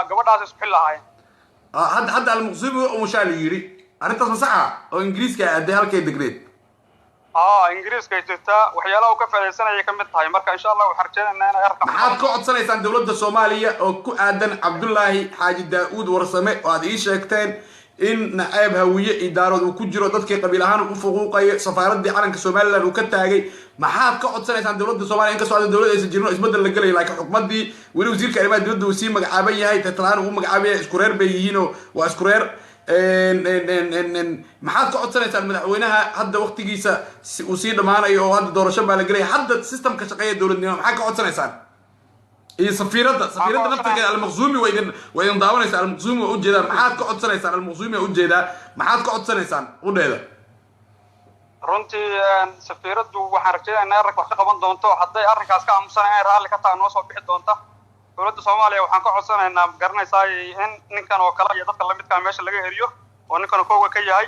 gabadhaas isku xilahaayeen hadda al-Makhzumi oo mushaal yiri arrintaas masaxa oo Ingiriiska aad halkay degreed ingiriiska ay jirtaa waxyaalaha uu ka faa'iideysanaya ka mid tahay marka insha Allah waxaan rajaynaynaa inay arkaan maxaad ku codsanaysaan dawladda Soomaaliya oo ku aadan Cabdullaahi Xaaji Daawud Warsame oo aad ii sheegteen in nacaab hawiye idaarood uu ku jiro dadkii qabiil ahaan u fuquuqay safaaradda calanka Soomaaliland uu ka taagay maxaad ka codsanaysaan dawladda Soomaaliya in ka soo dawladda aysan jirno isbedel la galay laakiin xukuumadii wali wasiirka arrimaha dibadda uu sii magacaaban yahay tatlaan uu magacaaban yahay isku reer bay yihiin oo waa isku reer maxaad ka codsanaysaan madaxweynaha hadda waqtigiisa uu sii dhamaanayo oo hadda doorasho baa la gelaya hadda systemka shaqeeya dowladnimo maxaad ka codsanaysaan iyo safiiradda naftirkeeda almaqsuumi waa idin daawanaysaa almaqsuumi waa ujeedaa maxaad ka codsanaysaan almaqsuumi waa ujeedaa maxaad ka codsanaysaan udheeda runtii safiiraddu waxaan rajaynaynaa rag wax ka qaban doonto hadday arrinkaas ka aamusanayaan raalli ka taha noo soo bixi doonta dowladda soomaaliya waxaan ka codsanaynaa garanaysaa in ninkan oo kale iyo dadka lamidkaa meesha laga heliyo oo ninkan kooga ka yahay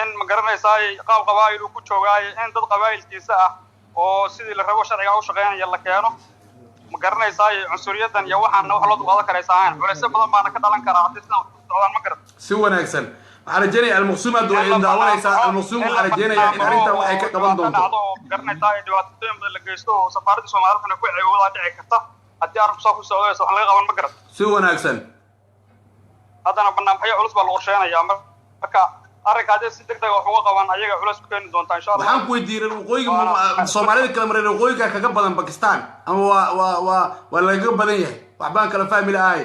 in ma garanaysaa qaab qabaa'il uu ku joogaayo in dad qabaa'ilkiisa ah oo sidii la rabo sharciga u shaqeynaya la keeno ma garanaysaa cunsuriyadan iyo waxaana wax loo dulqaadan karaysa ahayn culeysyo badan baana ka dhalan karaa haddii sidan socdaan ma garan si wanaagsan waxaan rajeynayaa almaqsuum aad waa daawanaysaa almaqsuum waxaan rajeynayaa in arrintan waxay ka qaban doonto garanaysaa dhibaatooyin badan la geysto oo safaaradda soomaaliyana ku ceewoodaa dhici karta haddii arrinku saa ku socdaysa wax laga qaban ma garan si wanaagsan haddana barnaamijyo culus baa la qorsheenayaa marka arrinka haddii si degdeg wax uga qaban ayaga culus ku keeni doontaa insha allah waxaan ku weydiiyey waqooyiga soomaalida kala maray waqooyiga kaga badan Pakistan ama waa laga badan yahay waxbaan kala fahmi lahaay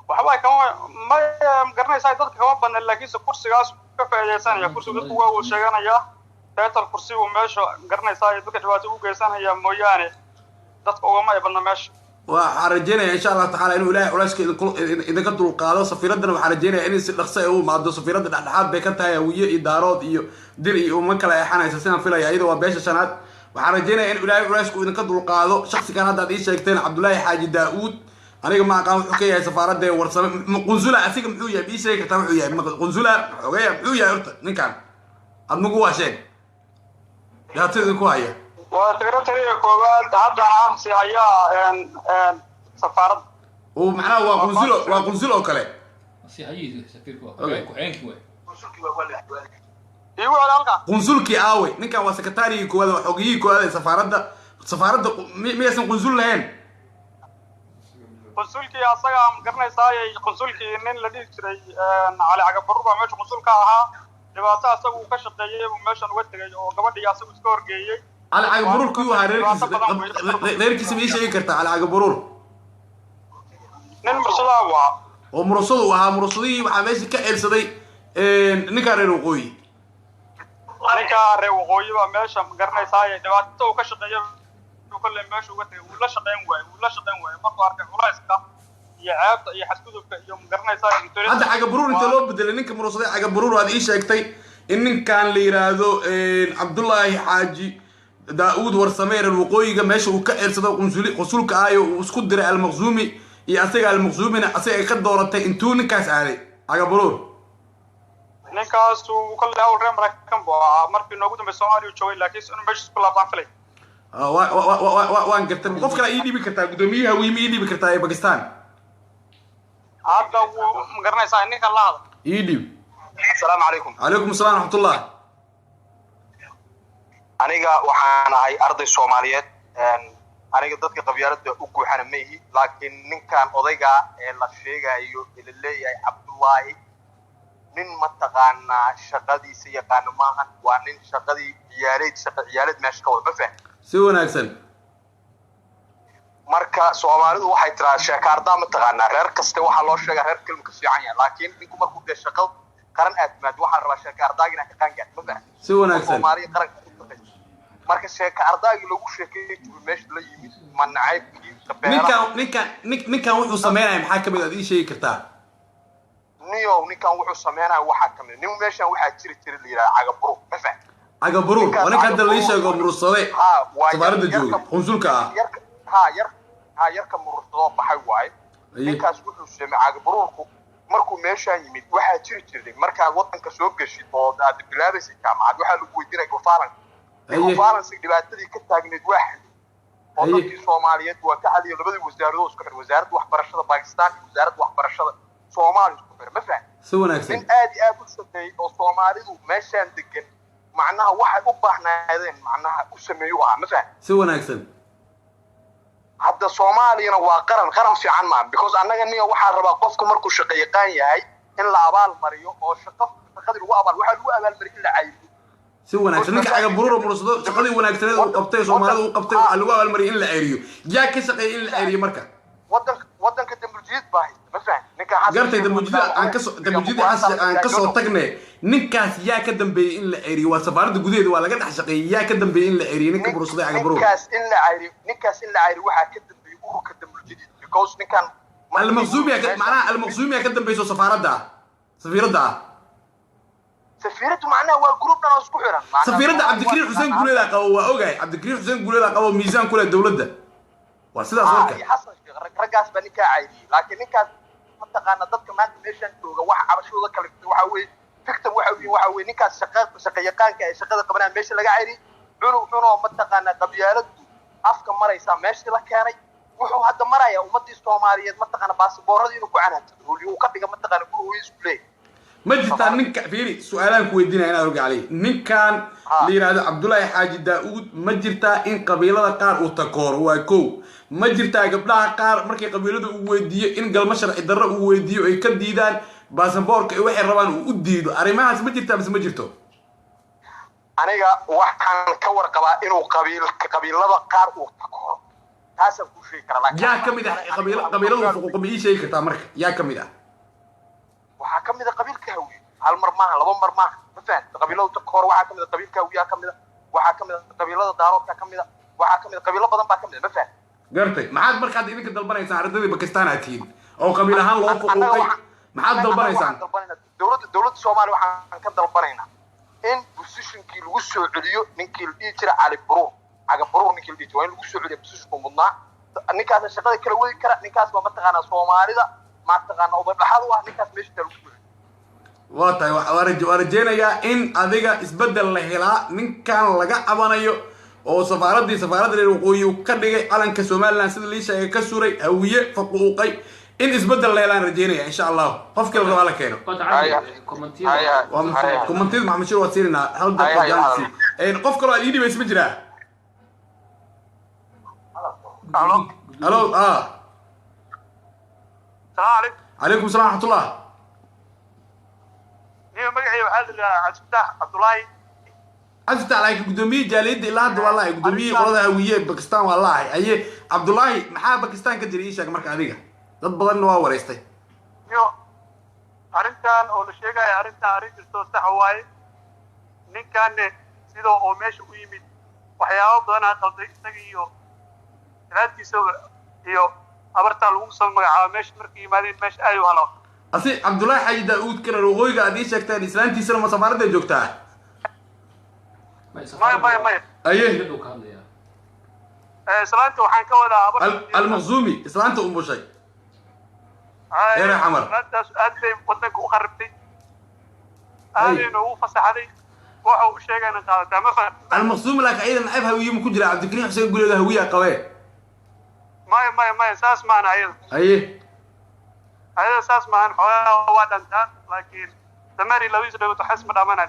waxbaa kama ma garanaysaa dadka kama badna laakiinse kursigaas ka faa'iideysanaya kursiga dadku waa uu sheeganayaa teetal kursigu meesha garanaysaa dadka dhibaato u geysanaya mooyaane dadka ugama ay badna meesha waxaan rajeynayaa insha allah tacaala inuu ilaahay culeyska idinka dulqaado safiiraddana waxaan rajeynayaa in si dhaqso ay u imaado safiiradda dhexdhexaad bay ka tahay hawiye iyo daarood iyo dir iyo uma kala eexanaysa sidaan filaya iyada waa beesha shanaad waxaan rajeynayaa in ilaahay culeysku idinka dulqaado shaksigan hadda ad ii sheegteen cabdullaahi xaaji daa'uud aniga ma aqaan wuxuu ka yahay safaaradda warsame qunsula asiga muxuu yahay bii sheegi kartaa wuxuu yahay qunsula xogeya muxuu yahay horta ninkan aad magu waa sheeg dhibaatada idinku haya waa secretary koowaad haddana si ayaa safaarad oo macnaha waa qunsul oo kale si hayi safiirku ku xeenki way iyo walaalka qunsulkii aawe ninkan waa secretary koowaad oo xogiyii koowaad ee safaaradda miyaysan qunsul lahayn qunsulkii asaga garanaysaa qunsulkii nin la dhihi jiray cali cagabarur baa meesha qunsulka ahaa dhibaato asaga uu ka shaqeeyey uu meeshan uga tegay oo gabadhii asagu iska horgeeyey على عقبرور كيو غير كيس بيش يكرت على عقبرور نن مرصدا وا ومرصد وها مرصدي waxa meesha ka eelsaday ninka reer waqooyi waa meesha garanaysaa dhibaato uu ka shaqeeyo kulle meesha uga tagay uu la shaqeyn waayo markuu arkay culayska iyo ceebta iyo xadgudubka iyo garanaysaa hadda caqabruur inta loo bedelay ninka mursaday caqabruur aad ii sheegtay in ninkan la yiraahdo Cabdullaahi Xaaji daa'uud warsameer alwaqooyiga meesha uu ka eersado qunsulka aayo uu isku diray almaqsuumi iyo asaga almaqsuumina asaga ka dooratay intuu ninkaas aaday caqabruur ninkaas uu kala hawl reer Mareykan baa markii noogu dambeeyay Soomaaliya joogay laakiin inuu meesha ku laabtaan filay waan gartay qof kale ii dhibi kartaa gudoomiyaha wiimi ii dhibi kartaa ee Pakistan hadda uu garanaysaa ninka la hada ii dhib assalaamu calaykum calaykum asalaam raxmatullah aniga waxaan ahay arday Soomaaliyeed aniga dadka qabyaaladda u guuxana ma ihi laakiin ninkan odayga ee la sheegayo ila leeyahay Cabdullaahi nin ma taqaanaa shaqadiisa yaqaan maahan waa nin shaqadii ciyaaleed meesha ka wada faham si wanaagsan marka Soomaalidu waxay tiraa sheekaarda ma taqaanaa reer kasta waxa loo sheegaa reer kelmo ka fiican yahay laakiin ninku markuu de shaqo qaran aadmaad waxa rabaa sheekaardaagina ka qaangaad ma faham si wanaagsan Soomaaliya qaran marka sheekaardaagi lagu sheekeeyay meesha la yimid ma nacaybkii ninkan wuxuu sameeyay maxaa kamid aad ii sheegi kartaa ninkan wuxuu sameeyay waxa kamid nin meeshan waxa jiri la yiraahdo cagabrur ma faham cagabrur waa ninka la sheego mursade safaaradda jooga qunsulka yarka mursado baxay waay ninkaas wuxuu sameeyay cagabrurku markuu meeshan yimid waxa jiri marka wadanka soo gashid oo aad bilaabaysa jaamacad waxa lagu weydiinay gofaaran gofaaransi dhibaatadii ka taagneed waaxid oo dadkii Soomaaliyeed waa ka xaliyo labadii wasaaradood isku xir wasaaradda waxbarashada Pakistan iyo wasaaradda waxbarashada Soomaaliya isku xir ma faham si wanaagsan in aad u sameeyay oo Soomaalidu meeshan degan macnaha waxay u baahnaayeen macnaha u sameeyo ma faham si wanaagsan hadda Soomaaliyana waa qaran fiican ma because annaga waxa rabaa qofku markuu shaqo yaqaan yahay in la abaal mariyo oo shaqadii lagu abaal waxa lagu abaal mariyo in la caybo si wanaagsan ninka caqabruur mursado shaqadii wanaagsaneed uu qabtay Soomaalidu uu qabtay waxa lagu abaal mariyo in la ceeriyo yaa ka shaqeeyay in la ceeriyo marka wadanka dambujiid baa ma fahmi ninka xasan gartay damujida aan ka soo tagnay ninkaas yaa ka dambeeyay in la ceriyo waa safaaradda gudaheeda waa laga dhex shaqeeyay yaa ka dambeeyay in la ceriyo ninka bursaday aga baro ninkaas in la ceriyo waxaa ka dambeeyay ururka damujidid because ninkan المخزومية معناها المخزومية كده بيسو سفارة سفيرته معناها هو جروب ده اسكو خيران سفيرة عبد الكريم حسين قولي قوة اوغاي عبد الكريم حسين قولي قوة ميزان كل الدولة ده وسيدا صورك حسن رجاس بني كعادي لكن نكاس منطقة ضدك ما تمشي توجا واحد عبشو ذاك وحوي فكتب وحوي نكاس شقيقان شقيقة قبنا ماشي لقى عادي عنو منطقة قبيلة أفكار مرة يسام ماشي لك كاري wuxuu hadda maraya ummadii Soomaaliyeed mataqana baasaboorada inuu ku canaanto uu ka dhiga mataqana guriga isku leey ma jirtaa ninka fiiri su'aalaan ku weydiinaya inaan ogaal cali ninkan la yiraahdo Cabdullaahi Xaaji Daawud ma jirtaa in qabiilada qaar uu takooro waa koow ma jirtaa gabdhaha qaar markay qabiiladu u weydiiyo in galma sharci darro uu weydiiyo ay ka diidaan baasaboorka ay waxay rabaan uu u diido arimahaas ma jirtaa mise ma jirto aniga waxaan ka warqabaa inuu qabiilada qaar uu takooro taasaan ku sheegi karaa yaa kamid ah qabiilada fuquuq ma ii sheegi kartaa marka yaa kamid ah waxaa kamid ah qabiilka Hawiye hal mar maaha laba mar maaha ma fahanto qabiilada takoor waxaa kamid ah qabiilka Hawiye kamid ah waxaa kamid ah qabiilada Daaroodka kamid ah waxaa kamid ah qabiilo badan baa kamid ah ma fahanto gartay maxaad markaad idinka dalbanaysaan ardayda Pakistan aad tihiin oo qabiil ahaan loo fuquuqay maxaad dalbanaysaan dawladda Soomaaliya waxaan ka dalbanaynaa in positionkii lagu soo celiyo ninkii la dhihi jiray Cali Baro aga baro ninkii la dhihi jiray lagu soo celiyo positionku mudnaa ninkaas shaqada kala wadi kara ninkaas waa mataqaana Soomaalida ma taqaana oo dhaxal u ah ninkaas meesha lagu waa tahay waa rajeynayaa in adiga isbedel la helaa ninkan laga cabanayo oo safaaradda reer waqooyi ka dhigay calanka Soomaaliland sida liisha ay ka suray Hawiye faquuqay in isbedel la helaan rajeynaya insha Allah qofkii la rabo la keeno كومنتيد مع مشروع وسيرنا هل ده جانسي قف كلو ايدي بس مجرا الو السلام عليكم عليكم السلام ورحمه الله نيو مغعي وحاد عبد الفتاح عبد الله عبد الفتاح عليك قدومي جاليد الى هذا والله قدومي قولها هويه باكستان والله اي عبد الله maxaa باكستان ka jiray sheeg marka adiga dad badan waa wareystay arrintan oo la sheegay arrin jirto sax waaye ninkan sidoo oo meesha u yimid waxyaabo badan ah qalday isaga iyo raadkiisa iyo abarta lagu soo magacaabo meesha markii yimaadeen meesha ay walaalo asi Cabdullaahi Xaaji Daawud kana rogooyga adii sheegtaan islaantiisa ma safaaradda joogtaa may aye islaanta waxaan ka wadaa al-Makhzumi islaanta umushay حمر ناس أدري ودنك وخربتي هذه إنه فصحني وحو شيء أنا قال ده ما فهم المخزوم لك أيضا نعيبها ويوم كجرا عبد الكريم حسين يقول له هوية قوية ما أساس معنا أيضا أيه هذا أساس معنا حوالي واد أنت لكن تماري لو يزلوا تحس من أمانة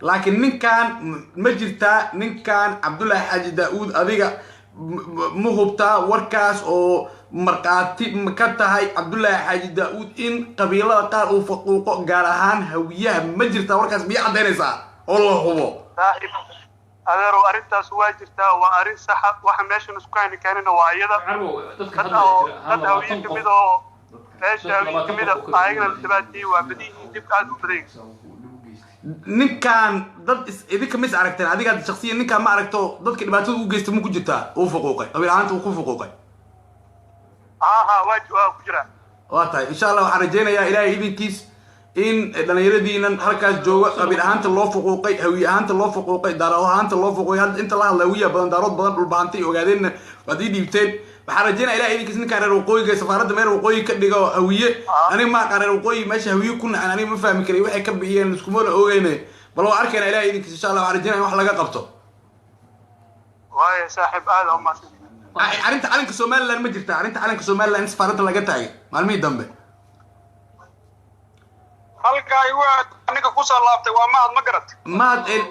لكن من كان مجرتا من كان Cabdullaahi Xaaji Daawud adiga muhubta warkaas oo marqaati ka tahay Cabdullaahi Xaaji Daawud in qabiilada qaar uu faquuqo gaar ahaan Hawiyaha ma jirta warkaas miya cadeynaysa oo la hubo adeero arintaas waa jirtaa waa arin sax waxa meesha isku keenayna waa iyada dadka Hawiye kamid oo meesha kamid ah ayagana dhibaatay waa badii dib aad u baday ninkan dad idinka mis aragteen adiga shakhsiyan ninkan ma aragto dadka dhibaatada u geystay ku jirtaa oo faquuqay qabiil ahaanta uu ku faquuqay waa ku jira waa tahay insha Allah waxaan rajeynayaa Ilaahay idinkiis in dhalinyaradiinan halkaas jooga qabiil ahaanta loo faquuqay Hawiye ahaanta loo faquuqay Daarood ahaanta loo faquuqay hadda inta la hadlay Hawiye badan Daarood badan dhul baahantay ogaadeen wadii dhiibteen waxaan rajeynayaa Ilaahay idinkiis ninkan reer waqooyiga safaaradda meel waqooyi ka dhigo Hawiye aniga ma qareer waqooyi meesha Hawiye ku nacaan aniga ma fahmi karay waxay ka bixiyeen isku meel ogeynay bal waa arkayna Ilaahay idinkiis insha Allah waxaan rajeynayaa wax laga qabto waay saaxiib aad oo maasay arinta calanka Soomaaliland ma jirtaa arinta calanka Soomaaliland safaaradda laga taagay maalmihii dambe halkaay waa aniga ku soo laabtay waa ma garad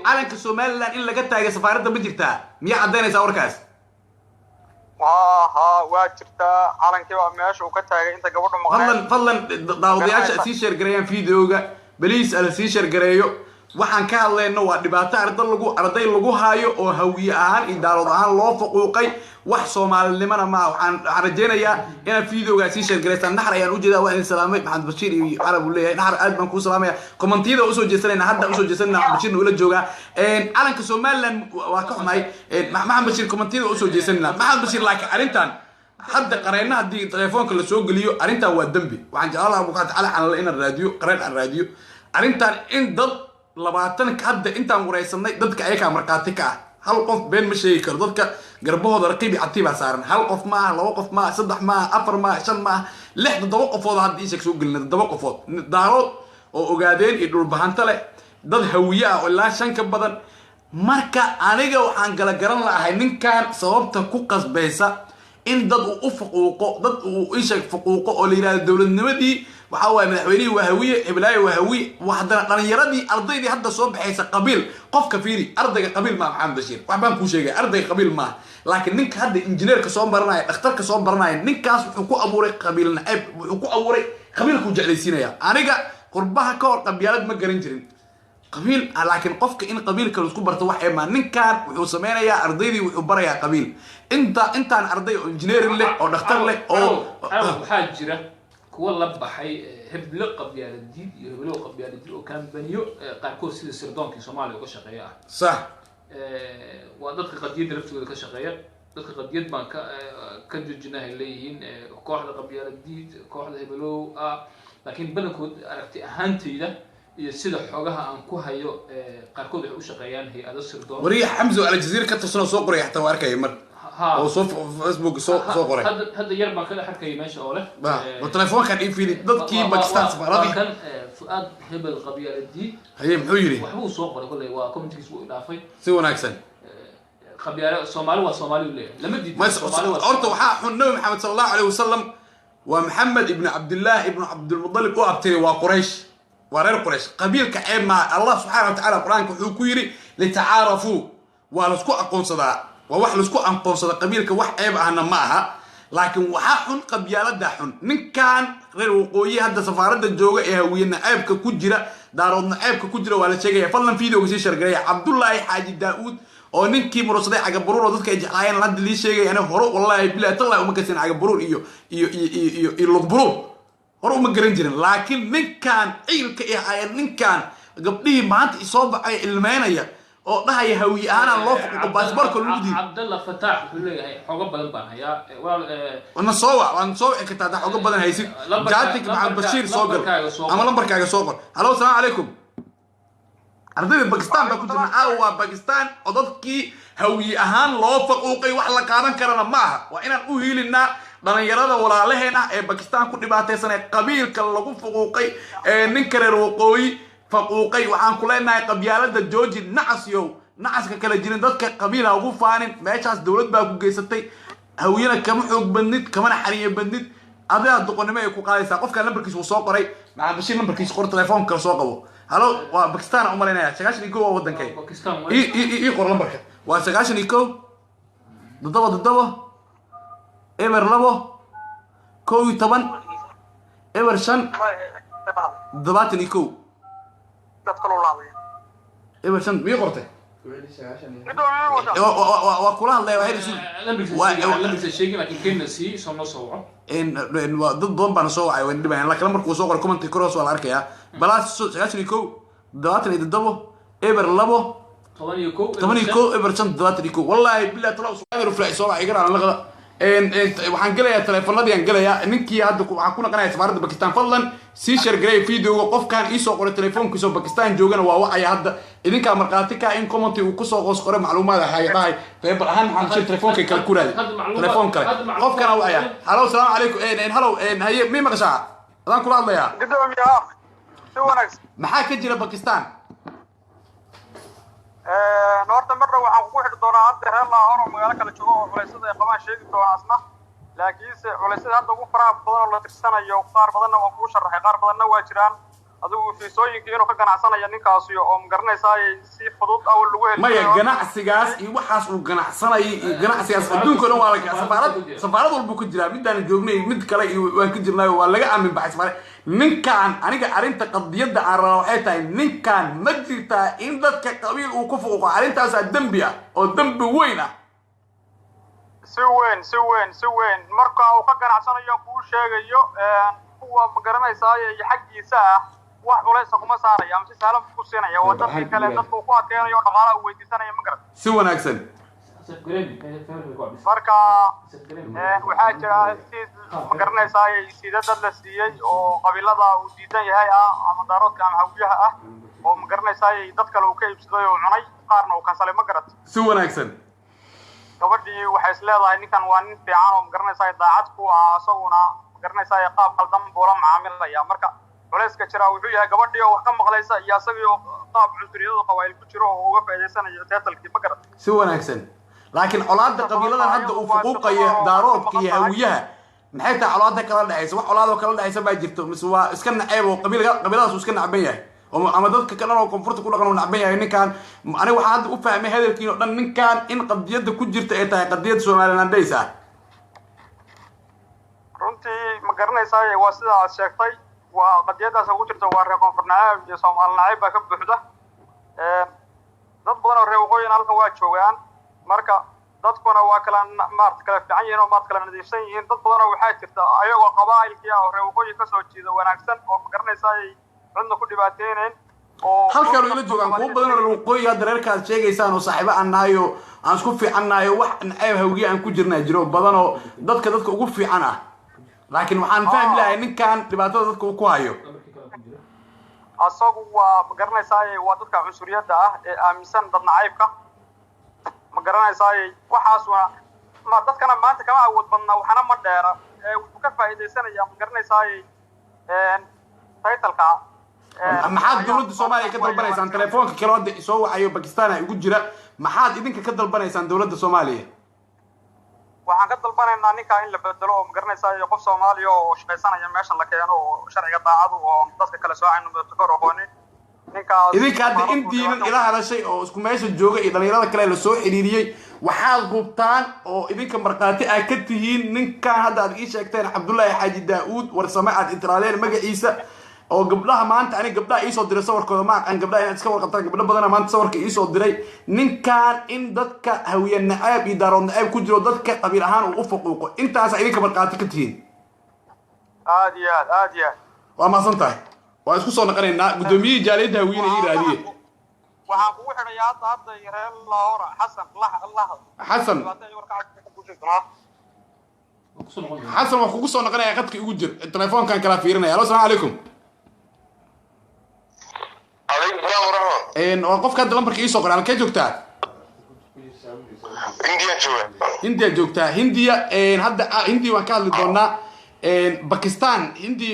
calanka Soomaaliland in laga taagay safaaradda ma jirtaa miya cadeynaysa warkaas waa jirtaa calankii waa meesha uu ka taagay inta gabadhu maqan fadlan daawadayaasha sii share gareeyaan videoga baliis ala sii share gareeyo waxaan ka hadlayno waa dhibaato arday lagu haayo oo hawiye ahaan iyo daarood ahaan loo faquuqay wax Soomaalinimana ma waxaan rajeynayaa in fiidiyowga si sheergareystaan naxar ayaan u jeedaa waa in salaamay Maxamed Bashiir iyo Carab uu leeyahay naxar aad baan ku salaamaya kommentiyada u soo jeesanayna hadda u soo jeesanayna Bashiirna ula jooga calanka Somaliland waa ka xumay Maxamed Bashiir kommentiyada u soo jeesanayna Maxamed Bashiir laakiin arintan hadda qareenna hadii telefoonka la soo geliyo arintan waa dambi waxaan jeclahay Abu Qaad Cali aan in raadiyo qareen aan raadiyo arintan in dad 20 hadda intaan wareysanay dadka ayaga marqaati ka hal qof been ma sheegi karo dadka garbahooda raqiib atiiba saaran hal qof ma laba qof ma saddex ma afar ma shan ma lix todoba qofood hadii sheeg soo gelin todoba qofood daarood oo ogaadeen iyo dhul bahanta leh dad hawiye ah oo ilaa 5 ka badan marka aniga waxaan gala garan lahayn ninkan sababta ku qasbaysa in dad uu faquuqo dad uu isheeg faquuqo oo la yiraahdo dawladnimadii waxa waa madaxweynaha waa hawiye iblaayo waa hawiye waxdana dhalinyaradii ardaydii hadda soo baxaysa qabiil qofka fiiri ardayga qabiil ma Maxamed Bashiir wax baan ku sheegay ardayga qabiil ma laakiin ninka hadda injineerka soo baranaya dhakhtarka soo baranaya ninkaas wuxuu ku abuuray qabiil nacayb wuxuu ku abuuray qabiilku jeclaysiinaya aniga qurbaha ka hor qabyaalad ma garan jirin qabiil laakiin qofka in qabiilka la isku barto wax ma ninkan wuxuu sameeyaa ardaydii wuxuu barayaa qabiil intaan arday oo injineer leh oo dhakhtar leh oo waxa jira kuwa la baxay heblo qabyaaladii iyo heblo qabyaaladii oo kaambaniyo qaarkood sida sirdoonka Soomaaliya uga shaqeeya صح waa dadka qadiyada laftooda ka shaqeeya dadka qadiyad baan ka joojinahay leeyihiin kooxda qabyaaladii kooxda heblo laakiin badankood aragti ahaantayda iyo sida xogaha aan ku hayo qaarkood waxay u shaqeeyaan hay'ado sirdoon wariye Xamzo al Jazeera ka tusno soo qoray xataa waa arkay mar oo soo Facebook soo qoray hadda yar baan kala xarkay meesha oo leh oo telefoonkan ii fiiri dadkii Pakistan safaradii kan Fuad hebel qabyaaladii haye muxuu yiri waxbuu soo qoray kulay waa commentigiis uu dhaafay si wanaagsan qabyaalada Soomaali waa Soomaali u leeyahay lama diido Soomaali waa horta waxa xun Nabi Maxamed sallallahu alayhi wasallam wa Muhammad ibn Abdullah ibn Abdul Muttalib oo abtay waa Quraysh ورير قريش قبيل كعيب مع الله سبحانه وتعالى القرآن كحكيري لتعارفوا ولسكو أقون صدا ووح لسكو أقون صدا قبيل كوح عيب أهنا معها لكن وحاحن قبيلة داحن من كان غير وقوية هذا سفارة الجوجة إهوينا عيب ككجرة دارودنا عيب ككجرة ولا شيء فلنا فيديو كسي شرقية عبد الله حاج داود أو ننكي مرصدي حاجة برور وضدك إجعاين لد اللي شيء أنا هرو والله بلا طلع ومكسين حاجة برور إيو برور هرو مقرنجرين لكن من كان عيل كإيه من كان قبليه ما أنت إصابة المانية أو ده يهوي أنا الله فوق باسبار كل مدي عبد الله فتاح يقول لي هي حقوق بدن بان هي وأنا صوّع كنت هذا حقوق بدن هيسي جاتك مع البشير صوّر أما لمبر كاجا صوّر هلو السلام عليكم أردني باكستان بكون معاه باكستان أضدكي هوي أهان الله فوقي وحلا كارن كرنا معها وإنا أهيل لنا dhalinyarada walaalaheena ee Pakistan ku dhibaataysanay qabiilka lagu fuquuqay ninka reer waqooyi faquuqay waxaan ku leenahay qabyaalada George nacaska kala jirin dadka qabiila ugu faanin meeshaas dawlad baa ku geysatay hawiyana kama xoog badnid kama xariye badnid adaa doqonnimo ay ku qaadaysaa qofka lambarkiisa uu soo qoray maxaa bashir lambarkiisa qor telefoonka soo qabo halo waa Pakistan u maleynaya 91 waa wadankay ii qor lambarka waa 91 dadaba eber labo kow iyo toban eber shan dabaatan iyo kow eber shan miyay qortay waa kula hadlaya lambarkiisa sheegin laakiin keena sii soo noo soo waco dad badan baan soo wacay waan dhibayaan laakiin markuu soo qoray comment cross waa la arkayaa balaas 91 dabaatan iyo todobo eber labo 11 eber shan dabaatan iyo kow wallahi billahi tala soo ruflay soo wacay garaan la qada waxaan galayaa telefoonadii aan galayaa ninkii hadda waxaan ku naqanayaa safaaradda Pakistan fadlan sii share gareey fiidiyowga qofkan ii soo qoray telefoonkiisa Pakistan joogana waa wacaya hadda idinka marqaati ka in comment uu ku soo qoos qoray macluumaad ay dhahay paper ahaan waxaan shir telefoonka kala ku raadi telefoon kale qofkana wacaya halo salaam calaykum halo haye mi maqashaa adaan kula hadlayaa gudoomiyaha si wanaagsan maxaa ka jira Pakistan horta marna waxaan ku xidhi doonaa hadda reer Lahore magaalo kala joogo oo culeysada ay qabaan sheegi doonaa asna laakiinse culeysada hadda ugu faraha badan oo la tirsanayo qaar badanna waa ku sharaxay qaar badanna waa jiraan adigu fiisooyinkii inuu ka ganacsanaya ninkaasi oo magaranaysaa si fudud aw lagu heli maya ganacsigaas iyo waxaas uu ganacsanayay ganacsigaas adduunka dhan waa la safaarad walba ku jira midaan joognay mid kale iyo waan ka jirnaayo waa laga aamin baxay safaarad ninkaan aniga arinta qadiyada aan rabo waxay tahay ninkaan ma jirtaa in dadka qabiil uu ku fuuqo arrintaas dambi ah oo dambi weyn ah si weyn marka uu ka ganacsanayo kuu sheegayo kuwa magaranaysaa iyo xaggiisa ah wax culays kuma saaraya ama si sahlan ku siinaya wadadii kale dadku ku adkeenayo dhaqaalaha uu weydiisanaya ma garan si wanaagsan marka waxaa jira si magaranaysaa sida dad la siiyay oo qabiilada uu diidan yahay ama daaroodka ama hawiyaha ah oo magaranaysaa dad kale uu ka iibsaday oo cunay qaarna uu kansalay ma garan si wanaagsan gabadhii waxay is leedahay ninkan waa nin fiican oo magaranaysaa daacad ku ah asaguna magaranaysaa qaab qaldan buu la macaamilaya marka culayska jira wuxuu yahay gabadhii oo wax ka maqlaysa iyo asagii oo qaab cunsuriyada qabaayil ku jiro oo uga faa'iideysanayo teetalkii ma garan si wanaagsan laakiin colaadda qabiiladan hadda uu fuquuqaya daaroodka iyo hawiyaha maxay tahay colaadda kala dhexaysa wax colaadoo kala dhexaysa baa jirto mise waa iska naceeb oo qabiiladaas uu iska nacban yahay ama dadka kale oo koonfurta ku dhaqan uu nacban yahay ninkan aniga waxaan hadda u fahmay hadalkiin oo dhan ninkan in qadiyadda ku jirta ay tahay qadiyad Somalilandaysa runtii ma garanaysaa waa sida aad sheegtay waa qadiyadaas ugu jirta waa reer koonfur nacaab iyo Soomaali nacaab baa ka buuxda dad badan oo reer waqooyi halkan waa joogaan marka dadkuna waa kala fiican yihiin oo kala nadiifsan yihiin dad badan oo waxaa jirta ayagoo qabaa'ilkii oo reer waqooyi ka soo jeeda wanaagsan oo ma garanaysaa cidna ku dhibaateyneen oo halkan ila joogaan kuwa badan oo reer waqooyi hadda reerka aad sheegaysaan oo saaxiibo aan nahay oo aan isku fiicannahay wax naceeb hawiye aan ku jirnaa jiro badan oo dadka ugu fiican ah laakiin waxaan fahmi lahay ninkan dhibaatada dadka uu ku hayo asagu waa ma garanaysaa waa dadka cunsuriyada ah ee aaminsan dad nacaybka ma garanaysaa waxaasuna ma dadkana maanta kama awood badna waxana ma dheera wuxuu ka faa'iideysanaya ma garanaysaa taytalka maxaad dowladda Soomaaliya ka dalbanaysaan telefoonka kale oo soo wacayo Pakistan ay ugu jira maxaad idinka ka dalbanaysaan dowladda Soomaaliya waxaan ka dalbanaynaa ninka in la bedelo oo ma garanaysaa qof Soomaaliya oo shaqaysanaya meesha la keeno oo sharciga daacad oo dadka kala soocayno ka roqoonay ninkaas idinka hadda intiinan ila hadashay oo isku meesha jooga iyo dhalinyarada kale la soo xiriiriyay waxaad hubtaan oo idinka marqaati ay ka tihiin ninkan hadda aad ii sheegteen Cabdullaahi Xaaji Daawud warsame aad intraadeen magaciisa oo gabdhaha maanta aniga gabdhaha ii soo diray sawirkooda ma aqaan gabdhaha inaad iska warqabtaan gabdho badan maanta sawirka ii soo diray ninkan in dadka hawiye nacaab iyo daarood nacaab ku jiro dadka qabiil ahaan uu u fuquuqo intaas idinka marqaati ka tihiin aad iyo aad waa maasan tahay waa isku soo naqanaynaa gudoomiyihii jaaliyadda hawiyena ii raadiye waxaan kugu xidhayaa hadda reer Lahore Xasan xasan waa kugu soo naqanaya qadka igu jir telefoonkan kala fiirinaya alo salaamu calaykum عليكم السلام ورحمة waa qofka hadda lambarka ii soo qoray halkee joogtaa India جوا hindiya joogtaa hindiya hadda hindiya waan ka hadli doonaa Pakistan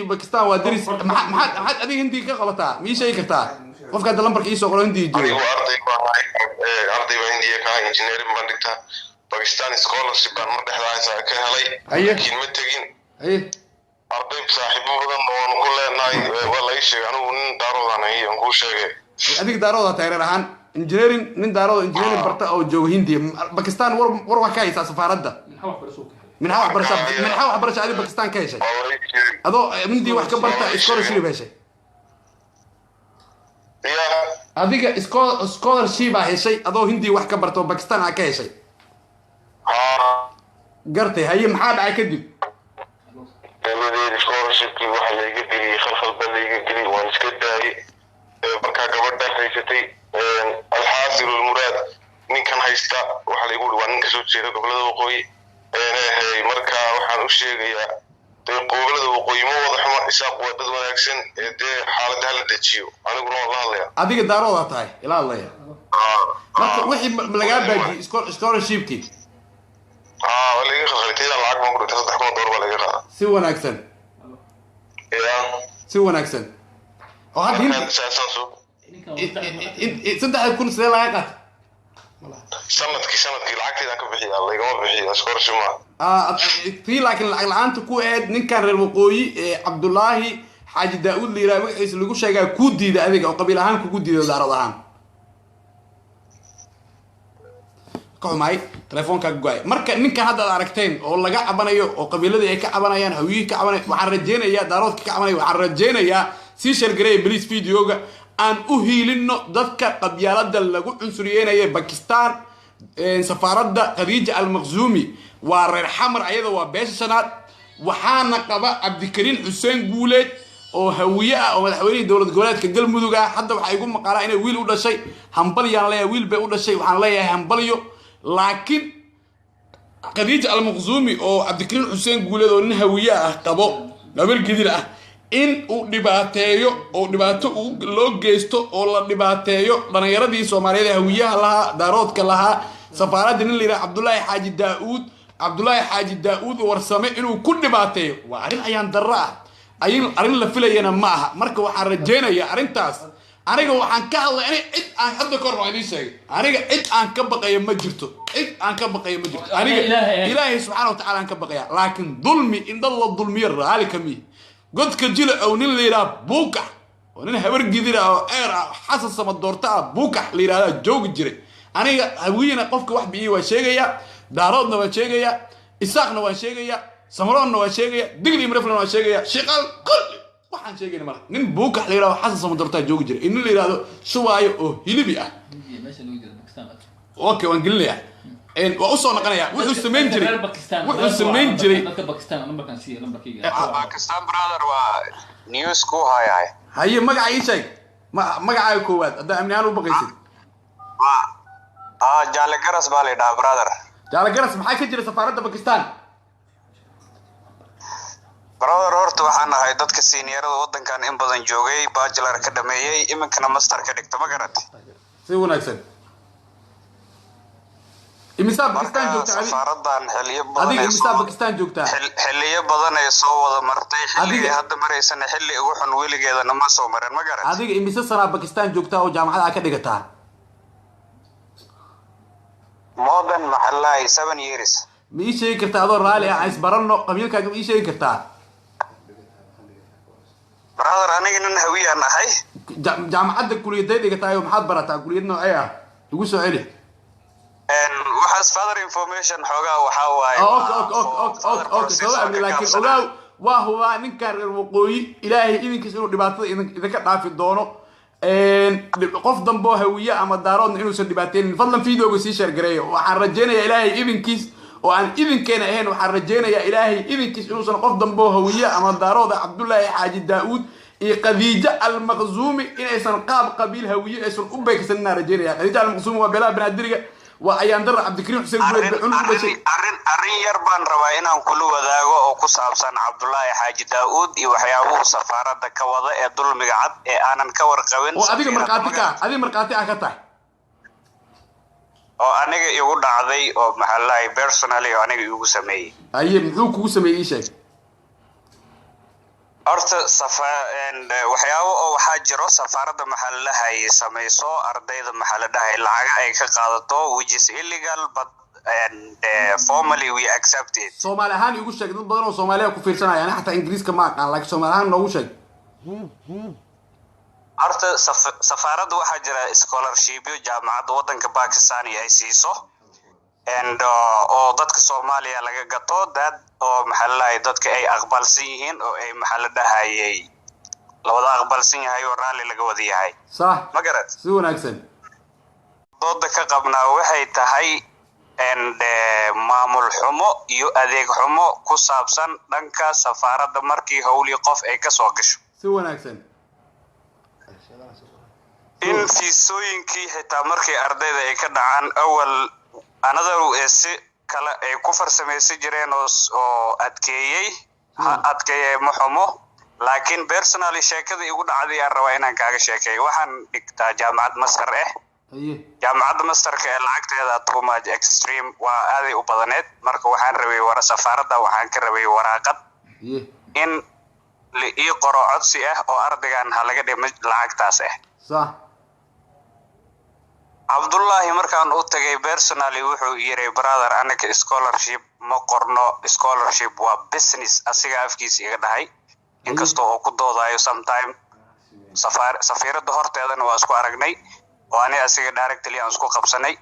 Pakistan waa daris maxaad adiga hindiya ka qabataa mii sheegi kartaa qofka hadda lambarka ii soo qoray hindiya jooga أرضي وإنديا كان إنجنير بندقتا باكستان سكولرشيب بان مدحدا ka helay laakiin ma tagin arday saaxiibo badan oo aan ku leenahay wala ii sheegay anigu nin daaroodan aan ku sheegay adiga daarooda taageer ahaan engineering nin daarooda engineering barta oo jooga hindiya Pakistan war wax ka haysa safaaradda من حاول برشا على باكستان كاي شيء هذا مندي واحد كبرت سكولرشيب هاي شيء هذيك سكولرشيب هاي شيء هذا هندي واحد كبرت باكستان على كاي شيء قرتي هي محاد على كدي سكولرشيب كي واحد يجي خلف البلد يجي وانا سكداي بركا قبرت هايستي الحاصل المراد من كان هايستا واحد يقول وانا كسو جيدا قبل وقوي marka waxaan u sheegayaa qobolada waqooyimo wada xumo isaaq wadada wanaagsan ee xaaladda la dajiyo aniguna waan la hadlayaa adiga daarooda tahay ila hadlaya marka wixii laga baaji scholarshipki wala iga khaltay lacag ma qoro $300 baa laga qaadaa si wanaagsan si wanaagsan oo hadda saddex kun sidee laga qaatay sanadkii lacagteeda ka bixiyaa lagama bixiyo scholarship ma في لكن العانت كو اد نكان reer waqooyi Cabdullaahi xaaji daa'uud la yiraahdo magaciisa lagu sheegaa ku diida adiga oo qabiil ahaan ku diida daarad ahaan كوماي تليفون كجاي مركا نينكا هذا أركتين أو لقى عبنايو أو قبيلة ذي كعبنايان هويه كعبناي وعرجينا يا دارات كعبناي وعرجينا يا سيشل جري بليس فيديو أن أهيلنا ذكر قبيلة دلقوا عنصريين يا باكستان سفارة خديجة المخزومي والحمر أيضا وبيش سنة وحنا قبا عبد الكريم حسين قولت أو هوية أو مدحوين دولة جولات كجل مذوقة حتى وحيقوم مقالة إنه ويل ولا شيء همبلي يعني لا ويل بقول شيء وحنا لا همبليو لكن خديجة المخزومي أو عبد الكريم حسين قولت إنه هوية قبا قبل كذا إن ودباتيو أو دباتو لو جيستو أو دباتيو لأن يردي سومالية هوية لها دارات كلها سفارة دين اللي عبد الله حاج داود ورسمه إنه كل دباتيو وعرين أيام دراه أرين لفيلينا معها مركو waxaan rajeenaya arintaas aniga waxaan ka hadlay cid aan hadda kor raadin sheegay aniga cid aan ka baqayo ma jirto aniga ilaahay subhanahu wa ta'ala aan ka baqaya laakiin dulmi in dad la dulmiyo raali kami godka jila oo nin leeyahay buuka oo nin habar gidira oo eer xasas sama doorta buuka leeyahay joog jiray aniga hawiyana qofka wax biyo waa sheegaya daaroodna waa sheegaya isaaqna waa sheegaya سمران نواشيجيا دقلي مرفلنا نواشيجيا شغال كل واحد شيء مرة نين بوك حليرا حاسس مدرتها جوجر إنه اللي هذا شو عايو هيلبيا أوكي وانقل لي إن وأصلا قناة وحسمين جري باكستان أنا بكنسي أنا بكيجي باكستان برادر ونيوز كو هاي ما قاعد شيء ما قاعد كوات ده أمني أنا وبقيسي جالجرس بالي دا برادر جالجرس محاكي جري سفارة باكستان brother horta waxaan ahay dadka seniorada wadankan in badan joogay bachelor ka dhameeyay iminkana master ka dhigto ma garatay si wanaagsan imisa Pakistan joogta safaradan xilliyo badan ay soo wada martay xilliga hadda maraysan xilli ugu xun weligeedana ma soo marin ma garatay adiga imisa sana Pakistan joogta oo jaamacada ka dhigataa more than maxallay 7 years ma ii sheegi kartaa adoo raali ah isbarano qabiilkaaga ma ii sheegi kartaa brother aniga nin hawiyaan ahay jaamacada kuliyadda dhigataay maxaad barataa kuliyad noocee ah ugu soo celi waxaas further information xogaa waxa waaye okay soo abni laakiin ogaw waa huwa ninka reer waqooyi ilaahay idinkiisa inuu dhibaatada idinka dhaafi doono qof dambo hawiye ama daaroodna inuusan dhibaateynin fadlan fiidooga sii share gareeyo waxaan rajeynayaa ilaahay idinkiis oo aan idinkeena ahayn waxaan rajeynayaa ilaahay idinkiis inuusan qof dambo hawiye ama daarooda cabdullaahi xaaji daa'uud iyo khadiija almaqzuumi inaysan qaab qabiil hawiye aysan u beegsanina rajeynayaa khadiija almaqzuumi waa beelaha banaadiriga waa ayaan darra cabdikariim xuseen guuleed cunug dhashay arrin yar baan rabaa inaan kula wadaago oo ku saabsan cabdullaahi xaaji daa'uud iyo waxyaabuhu safaaradda ka wada ee dulmiga cad ee aanan ka warqabin oo adiga markaati ah ka tahay oo aniga igu dhacday oo maxallahay personally oo aniga igu sameeyay aye muxuu kugu sameeyay sheeg horta waxyaabo oo waxaa jiro safaaradda maxallahay samayso ardayda maxalladahay lacag ay ka qaadato which is illegal but formally we accept it Soomaali ahaan igu sheeg dad badan oo Soomaaliya ku fiirsanaya ana xataa Ingiriiska ma aqaan laakiin Soomaali ahaan noogu sheeg horta safaaradda waxaa jira scholarship jaamacadda wadanka Pakistan ay siiso and oo dadka Soomaaliya laga gato dad oo maxallahay dadka ay aqbalsan yihiin oo ay maxalladahay labada aqbalsan yahay oo raali laga wada yahay صح ma garad si wanaagsan dooda ka qabnaa waxay tahay and maamul xumo iyo adeeg xumo ku saabsan dhanka safaaradda markii hawli qof ay ka soo gasho si wanaagsan in fiisooyinkii xitaa markii ardayda ay ka dhacaan awal another si kala ay ku farsamaysan jireen oo adkeeyay muxumo laakiin personally sheekada igu dhacday aan rabaa inaan kaaga sheekeeyo waxaan dhigtaa jaamacad master jaamacadda masterka ee lacagteeda too much extreme waa aaday u badaneed marka waxaan rabay safaaradda waxaan ka rabay waraaqad in la ii qoro codsi ah oo ardaygan ha laga dhimo lacagtaas ah صح Abdullahi markaan u tagay personally wuxuu yiri brother anaka scholarship ma qorno scholarship waa business asiga afkiisa iga dhahay inkastoo oo ku doodayo sometime safiirada horteedana waa isku aragnay oo ani asiga directly aan isku qabsanay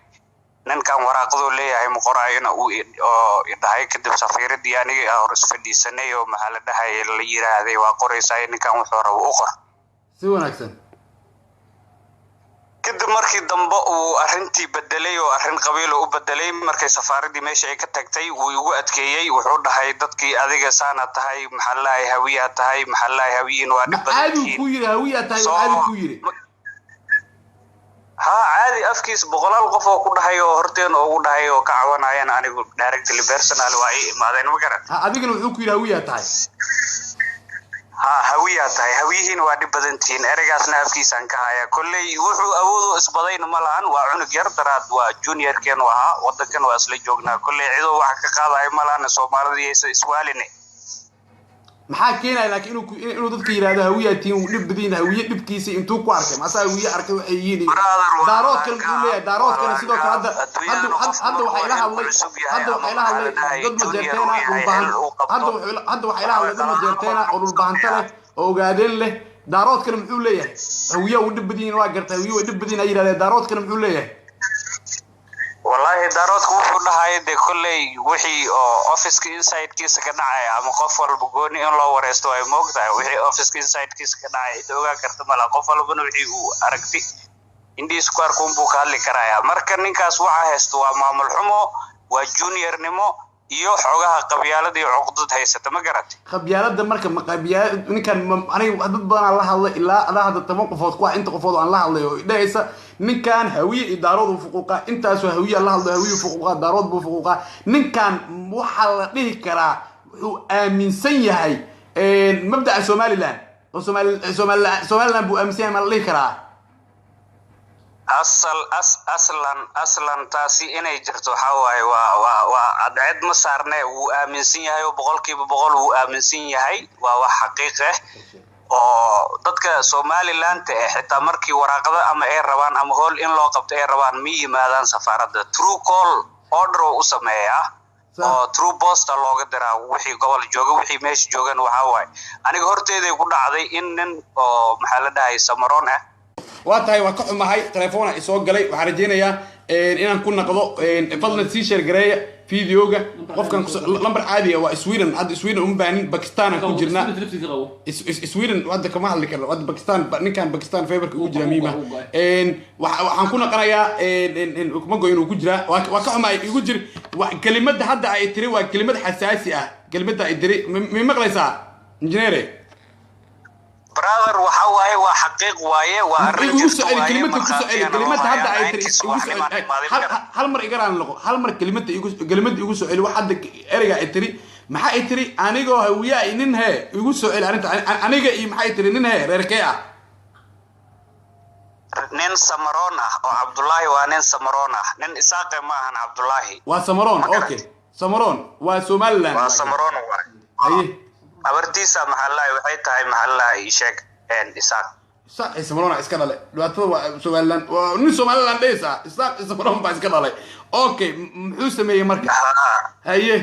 ninkan waraaqadu leeyahay ma qoraayna uu dhahay kadib safiiradii aniga hor isfadhiisanay oo maxaa la dhahay la yiraahday waa qoraysaa ninkan wuxuu rabo u qor si wanaagsan kadib markii dambe uu arrintii bedelay oo arrin qabiil u bedelay markay safaaradii meesha ay ka tagtay uu igu adkeeyay wuxuu dhahay dadkii adiga saana tahay maxaa la hawiya tahay maxaa la hawiyin waa caadi ku yiri hawiya tahay caadi ku yiri ها عادي أفكيس بقولال قفوا كل حي وهرتين أو كل حي وكعوانا أنا أنا دايركتلي بيرسونال واي ما ذي نمكره هذيك الوحوك هوية تاي ها هوية تاي هويهن وادي بدنتين أرجعنا أفكيس عنك هاي كل يوحو أول إسبادين ملان وعنق يرترات وجونيور كان وها وده كان وأصلي جوجنا كل عيدو وحكي قاضي ملان سومار دي سوالني maxaa keenay laakiin inuu dadka yiraahdo hawiyaatiin uu dhib badin hawiye dhibkiisa intuu ku arkay maasa hawiye arkay waxay yihiin daarood kale uu leeyahay daarood kale sidoo kale hadda waxa ila hadlay dad ma jeerteena u baahan hadda waxa ila hadlay dad ma jeerteena oo u baahanta leh oo ogaadeen leh daarood kale muxuu leeyahay hawiye uu dhib badin waa gartay hawiye dhib badin ay yiraahdeen daarood kale muxuu leeyahay والله دارات كوفو لهاي دي كلي وحي اوفيس انسايد كيس كدعاي اما قف والبغوني ان لو وريستو اي موقتا وحي اوفيس انسايد كيس كدعاي دوغا كرت ملا قف والبن وحي او ارغتي اندي سكوار كومبو كالي كرايا marka ninkaas waxa haysto waa maamul xumo waa junior nimo iyo xogaha qabyaalada iyo cuqdad haysata ma garatay qabyaalada marka ma qabyaalad ninkan aniga dad badan la hadlay ilaa hada 10 qofood ku inta qofood aan la hadlay oo dhaysa ninkan hawiye idaaradu fuquuqa intaas oo hawiye la hadlay hawiye fuquuqa daarood buu fuquuqa ninkan waxa la dhihi karaa wuxuu aaminsan yahay mabda'a Somaliland oo Somaliland buu aaminsan yahay ma la dhihi karaa aslan taasi inay jirto waxa waaye waa cadceed ma saarnay uu aaminsan yahay oo boqolkiiba boqol uu aaminsan yahay waa wax xaqiiq ah oo dadka Somaliland xitaa markii waraaqada ama ay rabaan ama hool in loo qabto ay rabaan mi yimaadaan safaaradda true call order u sameeyaa oo true post looga diraa wixii gobol jooga wixii meesha joogan waxa waaye aniga horteeday ku dhacday in nin oo maxaa la dhahay Samaroon ah واتاي وكحو معي تليفون isoo galay waxaan rajeynayaa inaan ku naqdo fadlan si share gareeya fiidiyoga qofkan lambar caadi ah waa Sweden hadda Sweden uma baahin Pakistan ku jirna Sweden wada kama hadli karo wada Pakistan ninkan Pakistan favorka ugu jira miima waxaan ku naqanayaa kuma goyn uu ku jira waa ka xumay igu jir kelimada hadda ay tiri waa kelimad xasaasi ah kelimada ay tiri ma maqlaysaa injineere brother waxa waaye waa xaqiiq waaye waa arrin jirto kelimada hadda ay tiri hal mar igaraan laqo hal mar kelimada igu soo celi wax hadda ereyga ay tiri maxaa ay tiri anigoo hawiya nin he igu soo celi arinta aniga iyo maxay tiri nin he reerkee ah nin Samaroon ah oo Abdullahi waa nin Samaroon ah nin Isaaqe ma ahan Abdullahi waa Samaroon okay Samaroon waa Somaliland waa Samaroon aye abartiisa maxallahay waxay tahay maxallahay sheeg isaaq Samaroon iska dhalay dhawaatada waa Somaliland waa nin Somaliland dheesa Samaroon baa iska dhalay okay muxuu sameeyay marka haye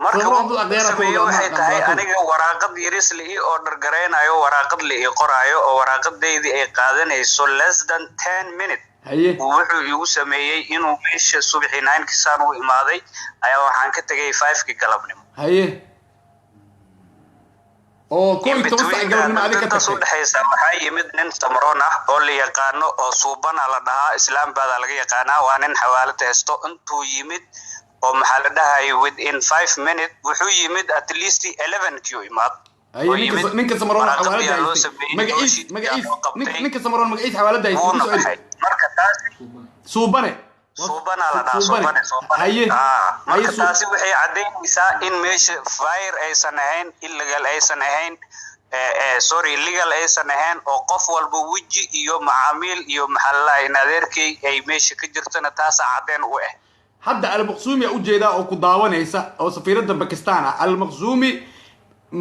marka waxay tahay aniga waraaqad yaris li oo dargareynayo waraaqad li qoraayo oo waraaqadeedii ay qaadanayso less than 10 minutes haye wuxuu igu sameeyay inuu meesha subaxii 9 saan u imaaday ayaa waxaan ka tagay 5 galabnimo haye oo kooy toban galabnimo adiga ka soo dhaxaysa waxa yimid nin Samaroon ah oo la yaqaano oo suubana la dhahaa islaam baada laga yaqaanaa waa nin xawaalada haysto intuu yimid oo maxaa la dhahay within 5 minutes wuxuu yimid at least 11 q imaad ninka Samaroon xawaalada ninka Samaroon magaciisa xawaalada marka taas suubane suubana la dhahaa suubane marka taasi waxay cadeynaysaa in meesha fire aysan ahayn illegal aysan ahayn sorry legal aysan ahayn oo qof walba wiji iyo macaamiil iyo maxallahay nadeerkay ay meesha ka jirtana taas cadeen u ah hadda al-Maqsumi u jeeda oo ku daawanaysa oo safiirada Pakistan al-Maqsumi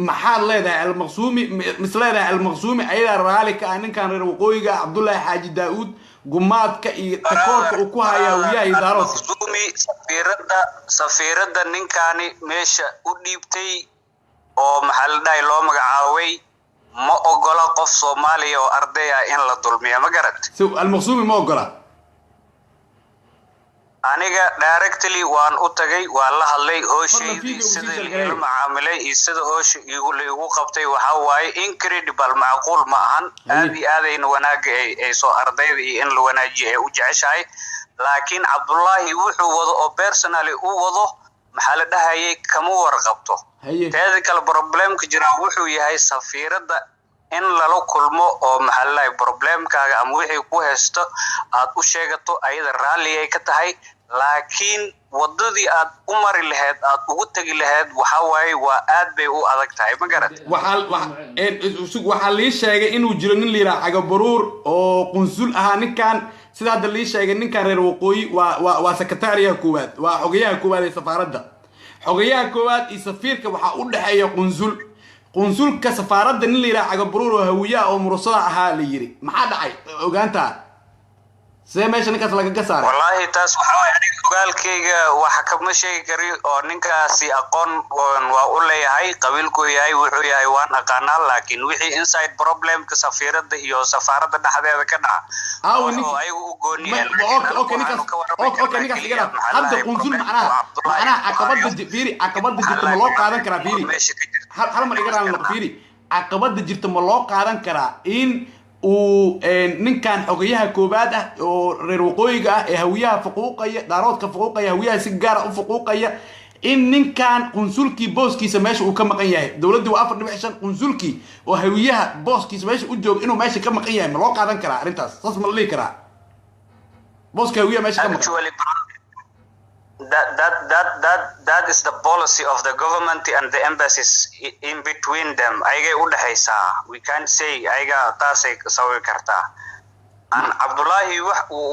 maxaa leedahay al-Maqsumi misleedahay al-Maqsumi ayada raalika ninkan reer waqooyiga Abdullahi Xaaji Daawud gumaadka iyo takoorka uu ku hayaa wiyahay daarood safiirada ninkani meesha u dhiibtay oo maxaa la dhahay loo magacaabay ma ogola qof Soomaaliya oo arday ah in la dulmiyo ma garad المقصومي ما ogola aniga directly waan u tagay waan la hadlay hooshaydi sida la macaamilay iyo sida hoosh igu qabtay waxa waaye incredible macquul ma ahan aad iyo aad ayna wanaag ay soo ardayda iyo in la wanaajiyo ay u jeceshahay laakiin Cabdullaahi wuxuu wado oo personally u wado maxaa la dhahayay kama warqabto teeda kale problemka jira wuxuu yahay safiirada in lala kulmo oo maxaa la dhahay problemkaaga ama wixii ku haysto aad u sheegato ayada raalli ay ka tahay laakiin wadadii aad u mari lahayd aad ugu tagi lahayd waxa waaye waa aad bay u adag tahay ma garad waxa la sheegay inuu jiro nin liira Cagabaruur oo qunsul ahaa ninkan sida hadda la sheegay ninkan reer waqooyi waa secretariga koowaad waa xogayaha koowaad ee safaaradda xogayaha koowaad iyo safiirka waxa u dhaxeeya qunsulka safaaradda nin liira Cagabaruur oo hawiyaha oo murasada ahaa la yiri maxaa dhacay ogaanta see meesha ninkaas laga gasaaray wallahi taas waxa way aniga ogaalkayga waxa kama sheegi kari oo ninkaasi aqoon waa u leeyahay qabiilku yahay wuxuu yahay waan aqaanaa laakiin wixii inside problem ka safiirada iyo safaaradda dhexdeeda ka dhaca oo ay u gooniyeen okay ninkaas igala hadda qunsul macnaha caqabada jirta ma loo qaadan karaa fiiri hal mar igala aan fiiri caqabada jirta ma loo qaadan karaa in ninkan xogayaha koobaad ah oo reer waqooyiga ah ee hawiyaha fuquuqaya daaroodka fuquuqaya hawiyaha si gaar ah u fuquuqaya in ninkan qunsulkii booskiisa meesha uu ka maqan yahay dawladdu waa 4.5 qunsulkii oo hawiyaha booskiisa meesha u joog inuu meesha ka maqan yahay ma loo qaadan karaa arintaas saas ma la karaa booska hawiyaha meesha ka maqan that is the policy of the government and the embassies in between them ayay u dhaxaysaa we can't say ayaga taasay sawi kartaa and Abdullahi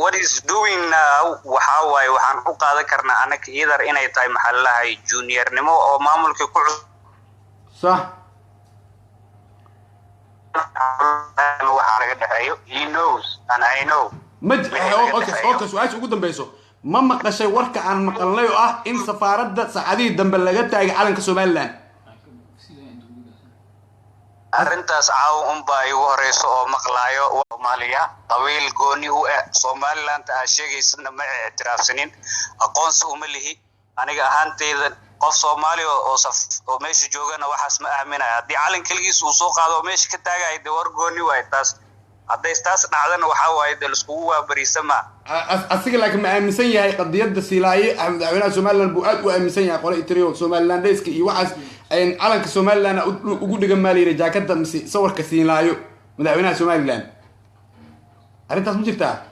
what is doing now waxa waaye waxaan u qaadan karnaa anaga either inay tahay maxallahay juniornimo oo maamulka ku صح waxa laga dhaxayo he knows and I know okay su'aasha ugu dambayso ما مقشي ورك عن مقلنيو إن سفارة سعدي دم بلغت تاج على كسومالان. أرنتاس عاو باي ورئيس أو مقلايو وماليا طويل جوني هو سومالان تأشيء سنة مع اعتراف سنين أقون سومله أنا جاهنتي قف سومالي أو ماشي جوجنا وحسم أمينة دي على كل جيس وسوق هذا ماشي كتاجي دور جوني وايتاس هذا استاس نعلن وحاول يدلسقوه بريسما أصير لك ما أمسني هاي قضية السلاية أحمد عبنا سومالان بوقات وأمسني قرأ تريو سومالان ديسك يوحس إن على كسومالان أقول جمالي رجع كده مسي صور كسين لايو مدعونا سومالان هل أنت سمجتها؟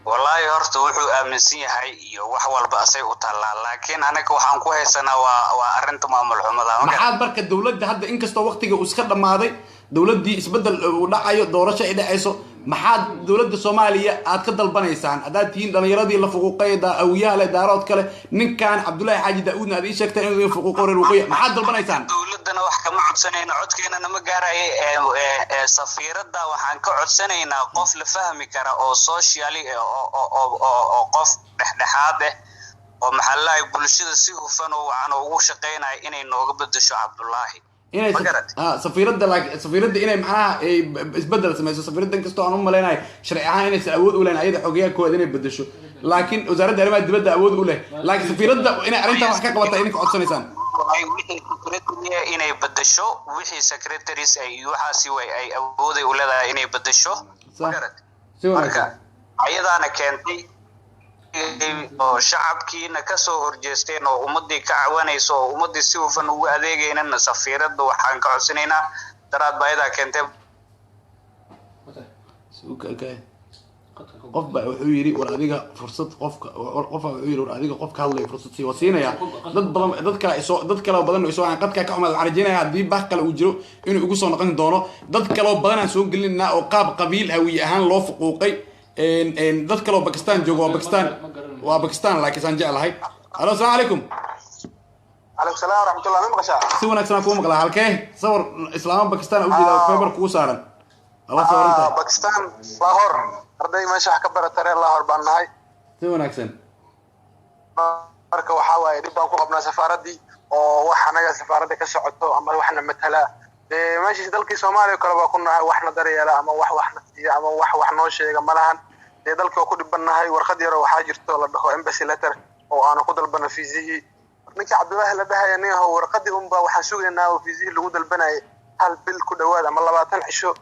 والله هرت وحو أمسني هاي وحول بأسي وطلع لكن أنا كوحان كوهي سنة وأرنت ما ملحومة محاد بركة الدولة ده هذا إنك استوى وقتك وسكت لما هذا دولة دي إسبدل ودعاية دورة شيء دعيسو محاد دولة الصومالية أتكد البنيسان أداتين لما يرضي الله فقوقية دا أو ياها لدارات كله نين كان عبد الله حاجي داود هذه شكت إنه فقوقور الوقية محاد البنيسان دولتنا وحكم عد سنين عد كينا نمجاري سفيرة دا وحن كعد سنين قف لفهمي كرا أو سوشيالي أو قف لحاده ومحلاي بلشدة سيوفنو عنو وشقينا إني نوقبدشو عبد الله سفيرة إني معها إسبدل سميسو سفيرة كستو أنا ملينا شرعها إني سأود ولا أيد حقيقة كوديني بدشو لكن وزارة الدولة تبدأ أود ولا لكن سفيرة إني أرنتها وحكاك وطا إنك عدسان إنسان إني بدشو وحي سكرتريس أي وحاسي أي أودي ولا إني بدشو سوى أيضا أنا كنتي oo shacabkiina ka soo horjeesteen oo ummadii ka cawanayso oo ummadii si hufan ugu adeegaynana safiirada waxaan ka codsanaynaa daraad baayada keentay qof baa wuxuu yiri war adiga fursad qofka wuxuu yiri war adiga qofka hadlay fursad si wasiinaya dad kale badan oo soo aan qadka ka xumaad arjinaya hadii baax kale uu jiro inuu ugu soo noqon doono dad kale badan aan soo gelinaa oo qaab qabiil hawi ahaan loo fuquuqay dad kale oo Pakistan joogo Pakistan laakiin san jeclahay halo assalaamu calaykum عليكم السلام ورحمة الله وبركاته. si wanaagsan ku maqlaa halkee sawir islaam Pakistan u jeeda feebar ku saaran Allah sawiranta Pakistan Lahore arday meesha wax ka baratay Lahore baan nahay si wanaagsan marka waxa waaye dib baan ku qabnaa safaaradii oo wax anaga safaaradda ka socoto ama waxna matala meeshii dalkii Soomaaliya kale waa ku nahay waxna daryeela ama waxna siiya ama wax noo sheega malahan dalka ku dhibanahay warqad yar oo waxa jirto la dhaho embassy letter oo aan ku dalbana fiisihi ninka Cabdullaahi la dhahay inuu warqadii umba waxaan sugeynaa oo fiisihi lagu dalbanay hal bil ku dhawaad ama 20 cisho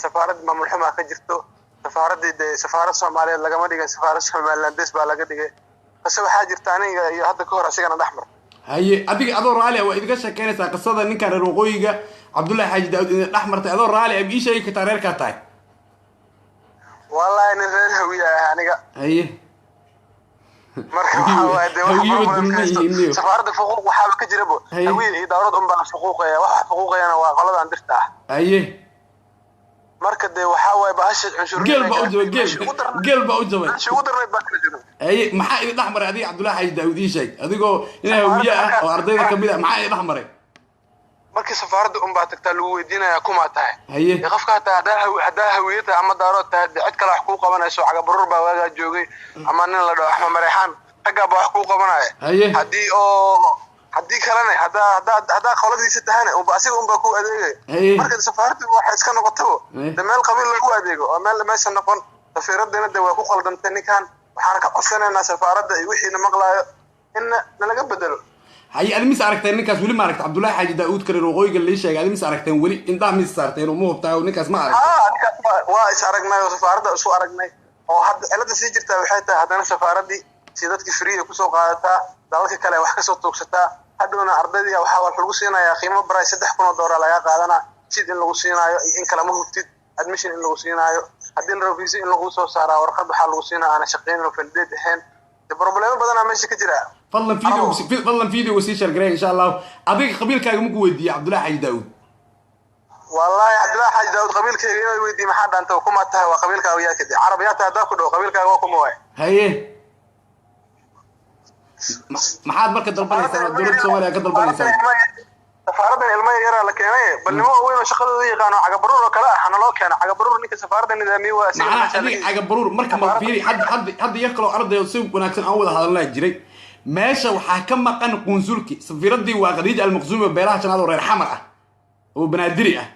safaaradda maamul xumaa ka jirto safaaradda Soomaaliyeed laga ma dhigay safaaradda Soomaaliland baa laga dhigay qasab waxa jirta aniga iyo hadda ka hor asigana dhaxmar haye adiga adoo raali waa idinka sheekeynaysaa qisada ninkan reer waqooyiga Cabdullaahi Xaaji Daawud in dhaxmartay adoo raali ab ii sheegi kartaa reerka tahay wallahi nin reer hawiya aniga haye marka safaaradda xuquuq waxa ka jirabo hawiya iyo dawladda baa xuquuqaya waxa xuquuqayana waa qoladan dirta haye marka waxa way bahasha cunshur geel ba u jabay ugu darnay baa kala jiro haye maxaa idin dhaxmaray adiga Cabdullaahi Xaaji Daawud ii sheeg adigoo in hawiya ah oo ardayda kamid ah maxaa idin dhaxmaray markii safaaradda baa tagtaa lagu weydiinaya kuma tahay haye qofka hadaa hawiyada ama daaro tahay cid kale wax ku qabanayso caga barur baa waaga joogay ama nin la dhaho Axmed Mareexaan taga baa wax ku qabanaya hadii kalena hadaa qoladiisa tahana oo asiga baa ku adeegay marka safaaradda waxa iska noqoto meel qabiil lagu adeego oo meel meesha noqon safiiradana waa ku qaldantay ninkan waxaan ka codsanaynaa safaaradda iyo wixii maqlaayo in laga bedelo haye admis aragteen ninkaas wali ma aragtay Cabdullaahi Xaaji Daawud kale waqooyiga la sheegay admis aragteen wali inta mis saarteen oo ma hubtaa ninkaas ma aragtay waa is aragnay oo safaaradda isu aragnay oo hadda cilada sii jirta waxay tahay hadana safaaradii si dadkii free ku soo qaadataa dalka kale wax ka soo toogsataa hadhoona ardayda waxa lagu siinayaa qiimo baray $3,000 laga qaadanaa sid in lagu siinaayo in kala ma hubtid admission in lagu siinaayo hadii la visa in lagu soo saaraa warqad waxa lagu siinaa ana shaqeyn oo faldeed ahayn problema badan meesha ka jira فضلا فيديو وسيشر جري ان شاء الله اديك قبيلكaaga ma ku weydiiyay Cabdullaahi Xaaji Daawud wallahi Cabdullaahi Xaaji Daawud qabiilkayga inuu weydiiyay maxaa dhaanta kuma tahay waa qabiilkaaga yaa kadib Carabiyaadka hada ku dhaw qabiilkaaga waa kuma way haye maxaad marka dalbanaysaa dawladda Soomaaliya ka dalbanaysaa safaaradda ilmaha yar la keenay balnimo weyn oo shaqadooda yaqaan oo caga baruur oo kala ah loo keenay caga baruur ninka safaaradda nidaamiye waa asiga caga baruur marka ma fiiri hadda yar kale arday si wanaagsan aan wada hadalnaa jiray meesha waxaa ka maqan qunsulki safiiradii waa Khadiija al-Maqsuumi oo beelaha janaad oo reer xamar ah oo banaadiri ah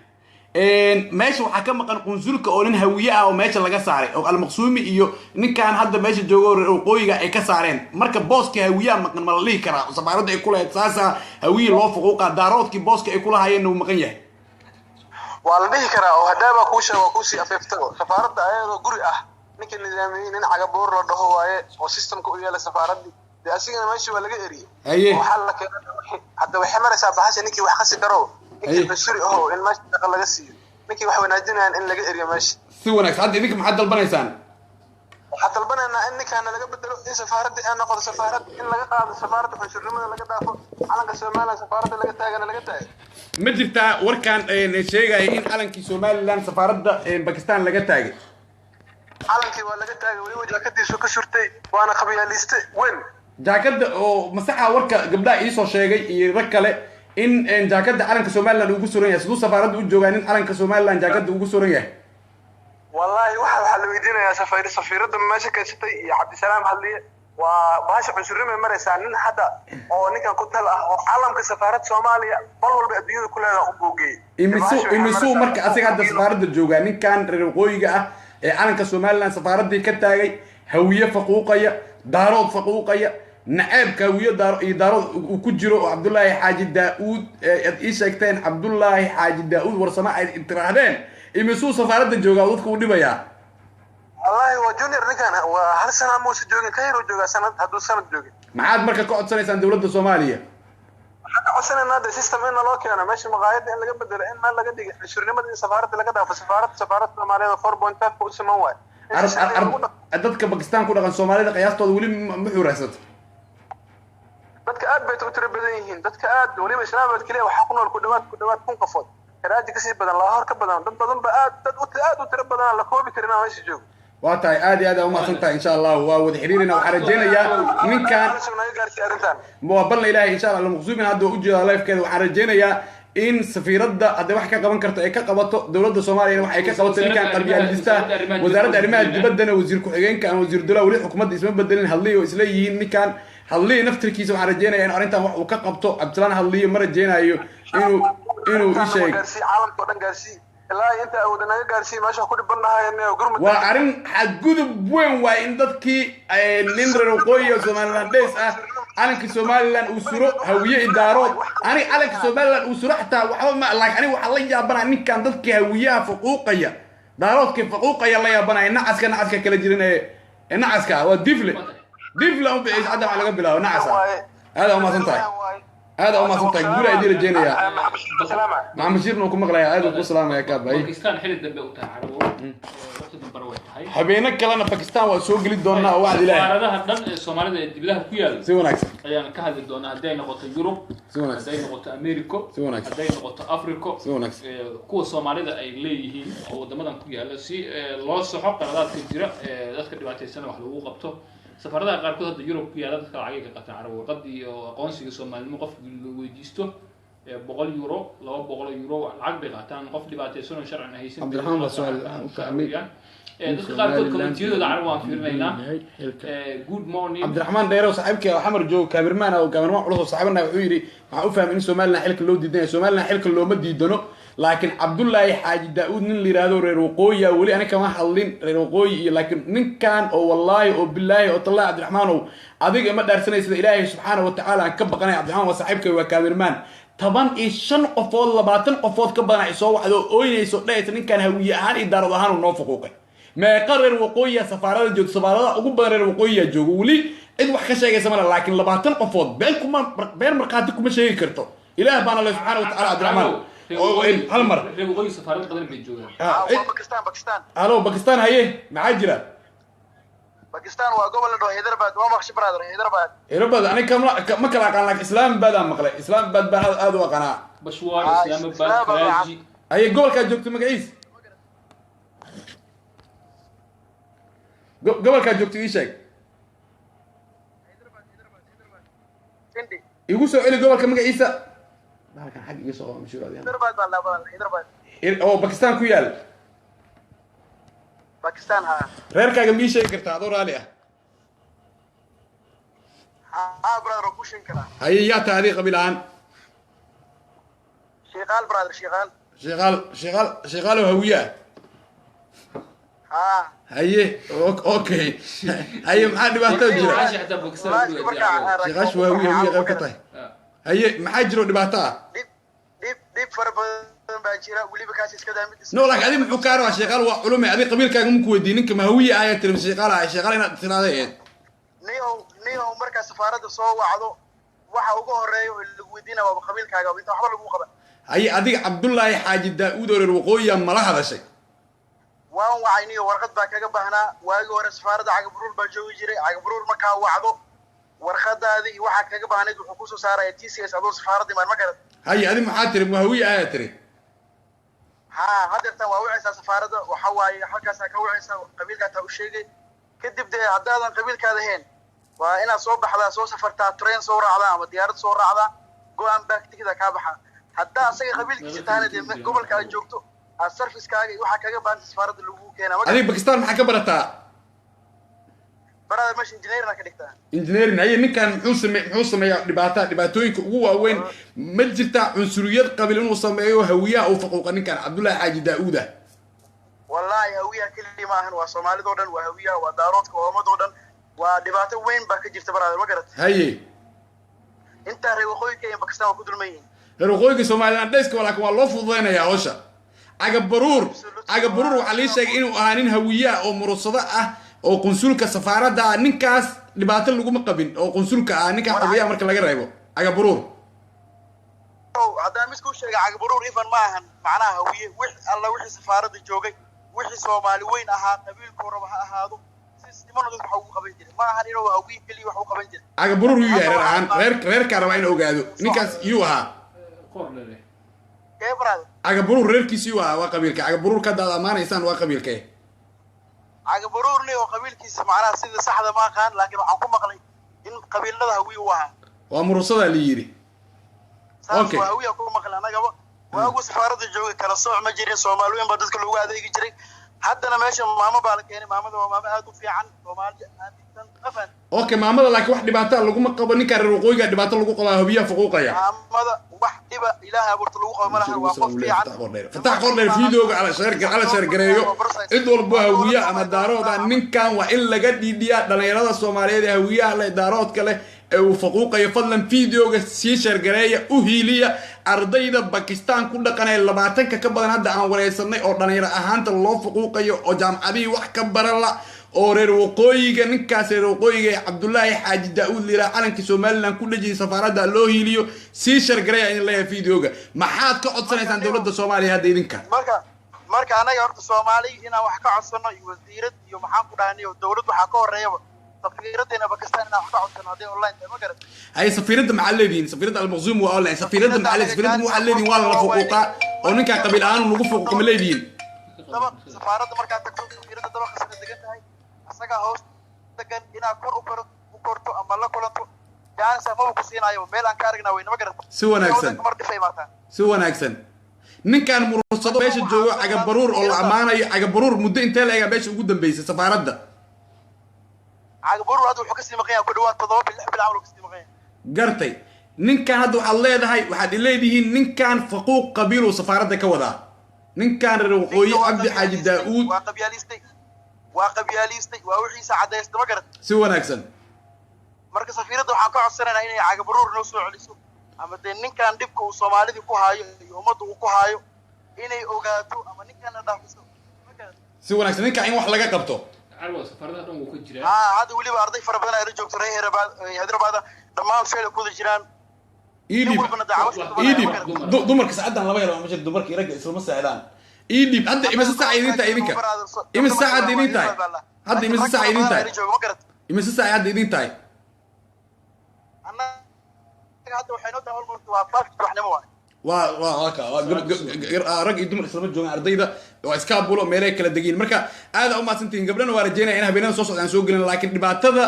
meesha waxaa ka maqan qunsulka oo nin hawiye ah oo meesha laga saaray oo al-Maqsuumi iyo ninkan hadda meesha joogo waqooyiga ay ka saareen marka booska hawiyaha maqan ma la lihi karaa safaaradda ay ku leeyahay saasa hawiye loo fuquuqa daaroodkii booska ay ku lahaayeen uu maqan yahay waa la dhihi karaa oo hadaba ku sheego ku si afeefto safaaradda ayadoo guri ah ninka nidaamiyay nin caga boor la dhaho waaye oo systemka u yeelay safaaradda asigana meesha waa laga eriyay waxa la keenay hadda waxay maraysaa bahasha ninkii wax qasi karo ninkii bashuri oo in meesha shaqo laga siiyo ninkii wax wanaajinayaan in laga eriyo meesha si wanaagsan hadda idinka maxaad dalbanaysaan waxaad dalbanaynaa in ninkaan laga bedelo in safaaradda ay noqoto safaarad in laga qaado safaaradda xunshurnimada laga dhaafo calanka Soomaaliya safaaradda laga taagana laga taagay ma jirtaa warkan sheegay in calankii Soomaaliland safaaradda Pakistan laga taagay calankii waa laga taagay wali wajaakadiisu ka surtay waana qabiiliste weyn jaakada oo masaxa warka gabdhaha ii soo sheegay iyo rag kale in jaakada calanka Soomaaliland ugu suran yahay sidoo safaaradda u joogaan in calanka Soomaaliland jaakada ugu suran yahay wallahi waxa la weydiinayaa safiiradda meesha ka sitay iyo Cabdisalaam hadliye waa bahasha cunsurime maraysaa nin hadda oo ninkan ku tal ah oo calamka safaaradda Soomaaliya bal walba adduunyada ku leedahay u boogay imisu marka asiga hadda safaaradda joogaa ninkan reer waqooyiga ah ee calanka Soomaaliland safaaradda ka taagay hawiye faquuqaya daarood faquuqaya naceebka hawiye daarood uu ku jiro oo Cabdullaahi Xaaji Daawud ay ii sheegteen Cabdullaahi Xaaji Daawud warsama ay intiraadeen imisu safaaradda joogaa dadku u dhibaya wallahi waa junior ninkan waa hal sana muusa joogin Cairo jooga sanad haduu sanad joogin maxaad marka ka codsanaysaan dawladda Soomaaliya waxaan ka codsanaynaa system in loo keeno meesha maqaayada in laga bedelo in meel laga dhigo xishurnimada in safaaradda laga dhaafo safaaradda Soomaaliya 4.5 ku siman waay dadka Pakistan ku dhaqan Soomaalida qiyaastooda wali ma xuraysat dadka aad bay u tiro badan yihiin dadka aad waliba islaamad kaliya waxa ku nool ku dhawaad 1000 qofood karaaji kasii badan Lahore ka badan dad badan ba aad u tiro badan la koobi karin meesha joogo waa tahay aad u mahadsantahay insha Allah waa wada xiriirina waxa rajeenayaa ninkan waa balna Ilaahay insha Allah Al-Maqsuumin hadda u jeedo live-keeda waxa rajeenayaa in safiiradda hadday wax ka qaban karto ay ka qabato dowladda soomaaliyana wax ay ka qabato ninkaan qalbiyaalista wasaaradda arrimaha dibaddana wasiir ku-xigeenka ama wasiir dowlaha weli xukuumadda isma bedelin hadliyo oo isla yihiin ninkaan hadliyo naftirkiisa waxaan rajeynaya in arrintan wax uu ka qabto cabdisalaan hadliyo ma rajeynayo inuu ii sheeg caalamka oo dhan gaarsii ilaa inta awooda naga gaarsii meesha ku dhibanahay gurmud waa arrin xadgudub weyn waay in dadkii nin reer waqooyi oo somalilandheys ah calanka somaliland uu suro hawiye idaarood ani calanka somaliland uu suro xataa waxba ma laakiin aniga waxaa la yaabanaya ninkan dadkii hawiyaha faquuqaya daaroodkii faquuqaya la yaabanaya nacaska kala jirin ee nacaska waa difle un bixis hadda waxaa laga bilaabo nacasa aada umaasan tahay هذا هو ما صنطك قول عدي رجينا مع مشير نوكم مغلى هذا كل سلام يا كاب باكستان حل الدبه وتاع عربو وقت البروي هاي حبينك كلنا باكستان وسوق لي دونا واحد لا هذا دن الصوماليه دبلها كيال سي وناكس يعني كهد دونا هداي نقطه يوروب سي وناكس هداي نقطه امريكا سي وناكس هداي نقطه افريكا سي وناكس كو الصوماليه اي ليهين او ودمدان كيال سي لو سخو قرادات كجيره dadka dhibaataysan wax lagu qabto safarada qaarkood hadda Yurub iyo dadka lacag ka qataan Carab warqadii oo aqoonsiga Soomaaliyeed qof weydiisto 100 euro 200 euro lacag bay qaataan qof dhibaataysan oo sharci haysan Cabdiraxmaan waa su'aal fahmiyaan dadka qaarkood komentiyada Carab waan fiirinaynaa good morning Cabdiraxmaan Dheero saaxiibkii xamar joog kaamirmaan oo kaamirmaan culus saaxiibna wuxuu yiri waxa uu fahmay in Soomaaliland xilka loo diiday Soomaaliland xilka looma diidano laakiin Cabdullaahi Xaaji Daawud nin liiraado reer waqooyi wali ana kama hadlin reer waqooyi laakiin ninkan oo wallahi oo billahi oo talaa Cabdiraxmaan oo adiga ma dhaarsanaysa Ilaahay subhanahu wa ta'ala ka baqanay Cabdiraxmaan waa saaxiibkii waa kaamirmaan 15 qofood 20 qofood ka badan ay soo wacdo ooynayso dheeyta ninkan hawiye ahaan idaarad ahaan noo fuquuqay ما قرر وقوية سفارة جود سفارة أقول بقرر وقوية جوولي إذ وحكي شيء سمعنا لكن لبعتن قفوض بين مرقاتكم شيء كرتو إله بان الله سبحانه وتعالى عبد الرحمن هالمر وقوية سفارة قدر بيجوها باكستان الو باكستان هي معجلة باكستان وقبل انه هيدرباد وما مخش برادر هيدرباد انا ما كلا قال لك اسلام بدا مقلي اسلام بد بعد هذا وقناع بشوار اسلام بد كراجي هي جول كان جوجت مقعيس قبل كان جوجت ايشك يقول سؤالي قبل كان مقعيسه ما كان حد يسوق مشهور هذه هيدرباد هيدرباد او باكستان كويال باكستان ها reerkaaga mii sheegi kartaa adoo raali ah ها برادر كوشن كلا haye yaa tahay adiga qabiil ahaan شغال برادر shaqaal oo hawiye ah ها haye okay haye maxaa dhibaato jira عاش حتى باكستان shaqaash waa hawiye qayb ka tahay haye maxaa jiro dhibaato ah ديب فربان باجيرا وليبا كاس اسكا دامد no laakiin adiga muxuu kaa rabaa shaqaal waa culumay adiga qabiilkaaga ma ku weydiin ninka ma hawiye ah ayaa tiri shaqaal inaad tiraadeen نيو marka safaarada soo wacdo waxa ugu horeeyo lagu weydiina waa qabiilkaaga inta waxba lagu qaban haye adiga Cabdullaahi Xaaji Daawud oo reer waqooyi ma la hadashay waan wacayniyo warqad baa kaga baahnaa waagi hore safaarada cagaburuur baa joogi jiray cagaburuur marka wacdo warqadaadii waxa kaga baahnayd wuxuu ku soo saaray TCS adoo safaaradii ma garad haye adiga maxaa tiri ma hawiye ayaa tiri ها هذا وعيسى سفارة وحواي حكى ساكا وعيسى قبيل كاتا وشيء كدب ده هذا قبيل كذا هين وأنا صوب حدا صو سفرت ترين صور على أما ديارة صور على جو أم باك كذا كابحة حتى أصير قبيل كذا تاني ده قبل كذا جوكتو السيرفيس كاجي وحكى جا بان سفارة اللي هو كنا adiga باكستان maxaa ka barataa برا مش إنجنير نكدكتا engineering haye ninkan muxuu sameeyaa dhibaatooyinka ugu waaweyn ma jirta cunsuriyad qabiil inuu sameeyo hawiyaha oo faquuqa ninkan Cabdullaahi Xaaji Daawud والله هوية كل ما هن وصومالي دودن وهوية ودارات كوما دودن ودبعته وين باك جبت برا ما قرت haye أنت ريوخوي كي باكستان وكدر مين reer waqooyiga Soomaaliland laakiin waa loo fududeynayaa hawsha cagabaruur waxa la sheegay inuu ahaa nin hawiye oo murursada ah oo qunsulka safaaradda ninkaas dhibaato lagu ma qabin oo qunsulka ah ninka hawiye marka laga reebo cagabaruur هذا مسكو شيء عقبرور إيفان ماهن معناها هوية الله وحي سفارة جوجي وحي صومالي وين أها قبيل كورة هذا سيستمنا ضد حقوق قبيل ما هن إنه هوية كلي وحقوق قبيل cagabaruur yuu yahay reerka rabaa in ogaado ninkaas yuu ahaa قرن كيف براد cagabaruur reerkiisa yuu ahaa waa qabiilka cagabaruur ka daad amaanaysaan waa qabiilkee عقبرور ليه وقبيل كيس معناها سيد صح ما كان لكن عقوق مقلي إن قبيل هذا هوية وها waa murursada la yiri okay هوية كل مقلي أنا waagu safaarada joogay kala sooc ma jirin Soomaaliyeed baa dadka lagu adeegi jiray haddana meesha maamo baa la keenay maamada waa maamo aad u fiican Soomaaliya aaminsan afan okay maamada laakiin wax dhibaato laguma qabo ninka reer waqooyiga dhibaato lagu qabaa hubiya fuquuqaya maamada wax dhiba ilaahay abuurta lagu qabo malaha waa qof fiican فتح قرن فيديو على شهر قريو إدول بهوية أما دارود نكان وإلا قد يديا دليرة الصومالية هوية على دارود كله وفقوق يفضل فيديو شهر قرية أهيلية أرضية باكستان كل قناة لبعتن ككبر هذا عن ولا يصنع أو دليرة أهانت الله فقوق أو جام أبي وحكبر الله oo reer waqooyiga ninkaas reer waqooyiga Cabdullaahi Xaaji Daawud lira calanka Soomaaliland ku dhajiyay safaarada loo hiiliyo si shargaray in la fiidiyooga maxaad ka codsanaysaan dawladda Soomaaliya hadda idinka marka anaga horta Soomaali inaan wax ka codsano iyo wasiirad iyo maxaan ku dhahnay dawladda waxa ka horeeyaba safiiradena Pakistan inaan wax ka codsano hadii online ma garan ay safiiradda macalleedin safiiradda al-Makhzum waa online safiiradda macalleedin waa la fuquuqa oo ninka qabiil ahaan lagu fuquuqa ma leedin safaarada marka tagto safiiradda daba qasna degan tahay asaga hoos degan inaa kor u korto ama la kulanto jaan safo ku siinayo meel aan ka aragnaa way naba garata si wanaagsan si wanaagsan ninkan mursado meesha joogo caga baruur oo la amaanayo caga baruur muddo intee la eega meesha ugu dambeysay safaaradda caga baruur hadda wuxuu ka sii maqan yahay ku dhawaad 7 bil camal ka sii maqan yahay gartay ninkan hadda waxaad leedahay waxaad leedihiin ninkan faquuq qabiil oo safaaradda ka wadaa ninkan reer waqooyi Cabdi Xaaji Daawud waa qabyaalistay waa wixii saacadaysta ma garat si wanaagsan marka safiiradda waxaan ka codsanaynaa inay caga baruur noo soo celiso ama de ninkan dibka uu Soomaalida ku haayo iyo ummadda uu ku haayo inay ogaato ama ninkan dhaafiso si wanaagsan ninka in wax laga qabto carwo safarada dhan uu ku jiraa hada waliba arday fara badan ay joogto Hyderabad dhammaan sheela ku jiraan إيدي دمرك ساعدنا الله يلا مش دمرك يرجع اسمه ساعدان إيدي أنت إمس ساعدين تاي إنك إمس ساعدين تاي هذا إمس ساعدين تاي إمس ساعدين تاي أنا هذا وحنوته أول مرة وافقت وإحنا مواد rag dumar isla joogan ardayda oo iska buulo meelay kala degeen marka aad u maasantiin gabdhana waa rajeynaa in habeenada soo socdaan soo gelin laakiin dhibaatada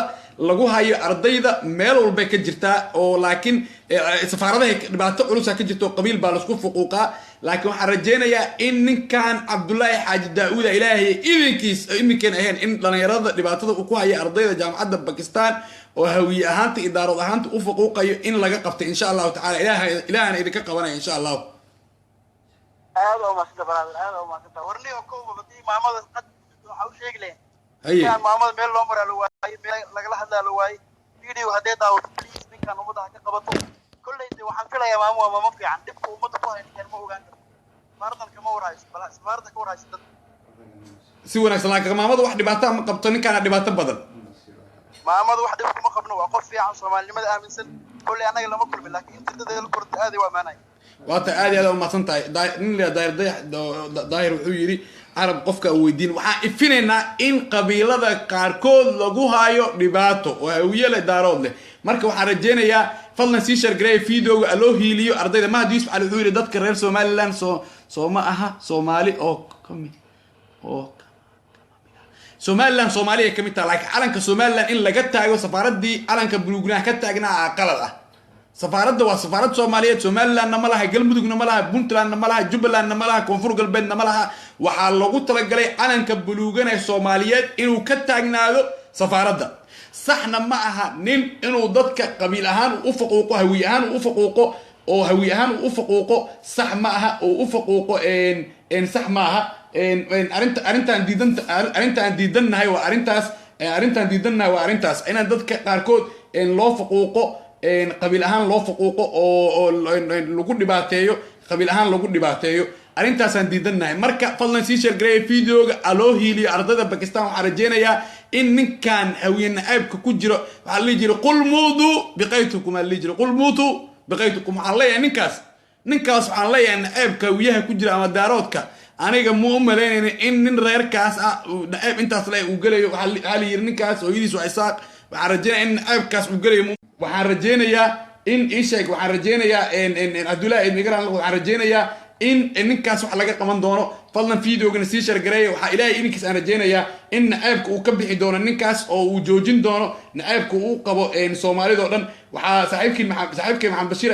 lagu hayo ardayda meel walba ka jirta oo laakiin safaaradaha dhibaato culus ka jirto qabiil baa la isku fuquuqa laakiin waxaan rajeynayaa in ninkan Cabdullaahi Xaaji Daawud ilaahay idinkiis iminkan ahayn in dhalinyarada dhibaatada uu ku hayo ardayda jaamacadda Pakistan oo hawiye ahaanta idaarad ahaanta u fuquuqayo in laga qabto insha Allah ta'ala ilaahana idinka qabanaya insha Allah aad oo maasanta warni oo kooba badii maamada qad waxa uu sheegay haye maamada meel loo maraa loo waayay meel laga hadlaa loo waayay video hadee daawato please ninkan umada ka qabato kulleeyda waxaan filayaa maamo fiican dibka umada ku hayn ma ogaan mardan kama warayso bala ismaarda ka warayso dad si wanaagsan laakiin maamada wax dhibaato ma qabto ninkan dhibaato badan maamadu wax dhib kuma qabno waa qof fiican Soomaalinimada aaminsan kulli anaga lama kulmin laakiin inta la korto aad waa maanay waata aad iyo aad u maasantahay nin la daahir wuxuu yiri arab qofka weydiin waxaan ifinaynaa in qabiilada qaarkood lagu hayo dhibaato oo hawiye la daarood leh marka waxaan rajeynayaa fadlan si shargaray fiidiyowga loo hiiliyo ardayda ma hadii ismaal wuxuu yiri dadka reer Somaliland soo ma aha Soomaali oo Somaliland Soomaaliya kamid tahay laakiin calanka Somaliland in laga taago safaaradii calanka buluugna ka taagnaa qalad ah safaaradda waa safaarad Soomaaliyeed Somaliland ma laha galmudugna ma laha Puntland ma laha Jubbaland ma laha Koonfur Galbeed ma laha waxa lagu talagalay calanka buluugana ee Soomaaliyeed inuu ka taagnaado safaaradda saxna ma aha nin inuu dadka qabiil ahaan u fuquuqo hawiye ahaan u fuquuqo oo hawiye ahaan u fuquuqo sax ma aha oo u fuquuqo sax ma aha arintaan diidanahay waa arintaas inaan dadka qaarkood loo fuquuqo qabiil ahaan loo fuquuqo oo lagu dhibaateeyo qabiil ahaan lagu dhibaateeyo arintaasaan diidanahay marka fadlan sii sheergareey fiidiyowga loo hiiliyo ardayda Pakistan waxaan rajeynayaa in ninkan hawiye nacaybka ku jiro waxaa la jiri qul muudu biqaytukum la jiri qul muutu biqaytukum waxaan leeyahay ninkaas waxaan leeyahay nacaybka hawiyaha ku jira ama daaroodka aniga mu umaleynayna in nin reerkaas nacaab intaas la uu galayo waxaa la yiri ninkaas hooyadiis waa Isaaq waxaan rajeynayaa in nacaybkaas uu galayo waxaan rajeynayaa in isheeg waxaan rajeynayaa Cabdullaahi ibn Garan waxaan rajeynayaa in ninkaas wax laga qaban doono fadlan fiidiyowgana sii shargareeyo waxa ilaahay idinkiis aan rajeynayaa in nacaybka uu ka bixi doono ninkaas oo uu joojin doono nacaybka uu qabo Soomaalida oo dhan waxa saaxiibkii Maxamed Bashiir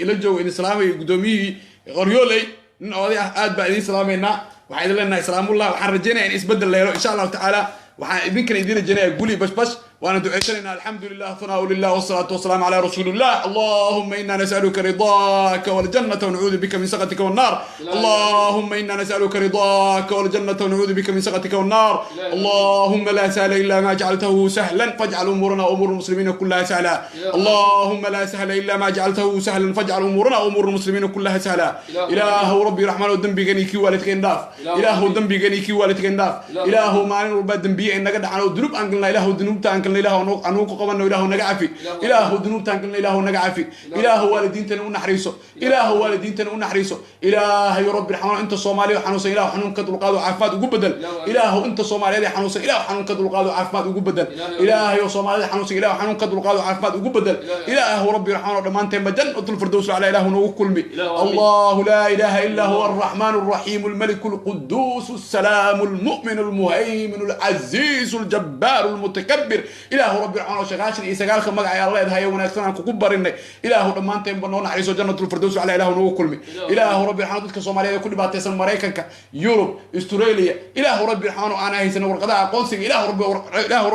ila joogo in islaamay gudoomiyii qoryooley nin oday ah aad baa idiin salaameynaa waxaan idin leenahay salaamullah waxaan rajaynayaa in isbeddel la helo insha allahu tacaala waxaan idinkana idiin rajaynayaa guli bashbash وانا دعيتنا الحمد لله ثناء لله والصلاة والسلام على رسول الله اللهم إنا نسألك رضاك والجنة ونعوذ بك من سخطك والنار اللهم إنا نسألك رضاك والجنة ونعوذ بك من سخطك والنار اللهم لا سهل إلا ما جعلته سهلا فاجعل أمورنا وأمور المسلمين كلها سهلا اللهم لا سهل إلا ما جعلته سهلا فاجعل أمورنا وأمور المسلمين كلها سهلا إله ربي رحمن ودنبي غنيكي والدك انداف إله دنبي غنيكي والدك انداف إله ما نربى دنبي إنك دعنا ذنوب أنقلنا إله ذنوب تأنقلنا إله أنوك قبلنا إله نجعفي إله ذنوب تأنقلنا إله نجعفي إله والدين تنو نحريسه إله والدين تنو نحريسه إله يا رب الرحمن أنت صومالي وحنوس إله حنون كدر القاضي وعفات وجبدل إله أنت صومالي حنوس إله حنون كدر القاضي وعفات وجبدل إله يا صومالي حنوس إله حنون كدر القاضي وعفات وجبدل إله رب الرحمن رحمن تمجن أطل الفردوس على إله نوكل بي الله لا إله إلا هو الرحمن الرحيم الملك القدوس السلام المؤمن المهيمن العزيز الجبار المتكبر إله رب العالمين شغاشن إيساقال خمق عيا الله يدهي ونكسنا كوكبر إنك إله رمان تنبنون عريسو جنة الفردوس على إله نو كلمي إله رب العالمين ذلك صوماليا كل باتيسن مريكنك يوروب استراليا إله رب العالمين أنا هيسن ورقداء قونسي إله رب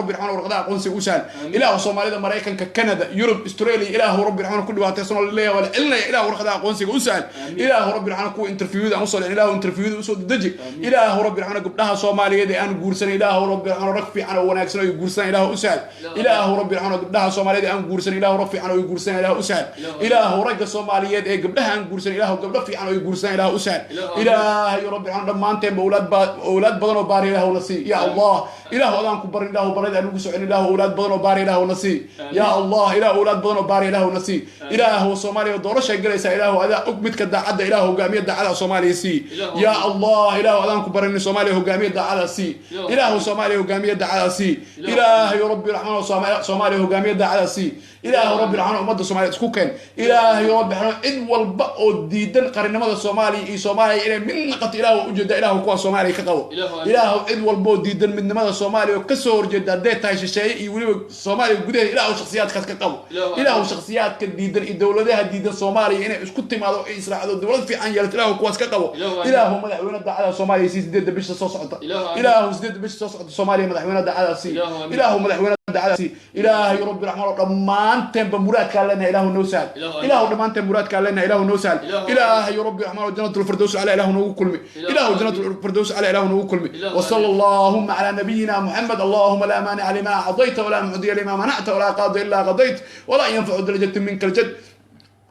العالمين ورقداء قونسي وسال إله صوماليا مريكنك كندا يوروب استراليا إله رب العالمين كل باتيسن الله ولا إلنا إله ورقداء قونسي وسال إله رب العالمين كو انترفيو ده وصل إله انترفيو ده وصل دجي إله رب العالمين قبلها صوماليا دي أنا جورسن إله رب العالمين ركفي أنا ونكسنا يجورسن إله وسال إله رب العالمين قبلها صوماليا أن جورسن إله رفي عنه يجورسن إله أسال إله رجع صوماليا قبلها أن جورسن إله قبل في عنه يجورسن إله أسال إله يا رب العالمين لما أنت أولاد بدن وباري إله ونسي يا الله إله أذان كبر إله وبرد أن يقص إله أولاد بدن وباري إله ونسي يا الله إله أولاد بدن وباري إله ونسي إله صوماليا دورش جلس إله هذا أقمت كذا عد إله وجامية دا على صوماليا سي يا الله إله أذان كبر إن صوماليا وجامية دا على سي إله صوماليا وجامية دا على سي إله يا رب الرحمن صوماليا وجامية دا على سي إله رب العالمين أمد الصومالية سكوكن إله يا رب العالمين إذ والبق ديدن قرن ماذا الصومالي صومالي إلى من نقط إله وجد إله كوا صومالي كقو إله إذ والبق ديدن من ماذا الصومالي وكسر جد ده تايش شيء يقول الصومالي وجده إله شخصيات كقو إله شخصيات كديدن الدولة ده ديدن صومالي إنه اسكت ماذا إسرائيل هذا الدولة في عن يلت إله كوا كقو إله مدحونا ده على الصومالي سيد ده بيش صوصعة إله سيد بيش صوصعة الصومالي مدحونا ده على سي إله مدحونا ده على سي إله يا رب الرحمن رمان تم بمراد كلنا إله نوسال إله رمان تم مراد كلنا إله نوسال إله يا رب الرحمن جنة الفردوس على إله نوكلمي إله جنة الفردوس على إله نوكلمي وصلى اللهم على نبينا محمد اللهم لا مانع لما أعطيت ولا معطي لما منعت ولا قاضي إلا قضيت ولا ينفع درجة منك الجد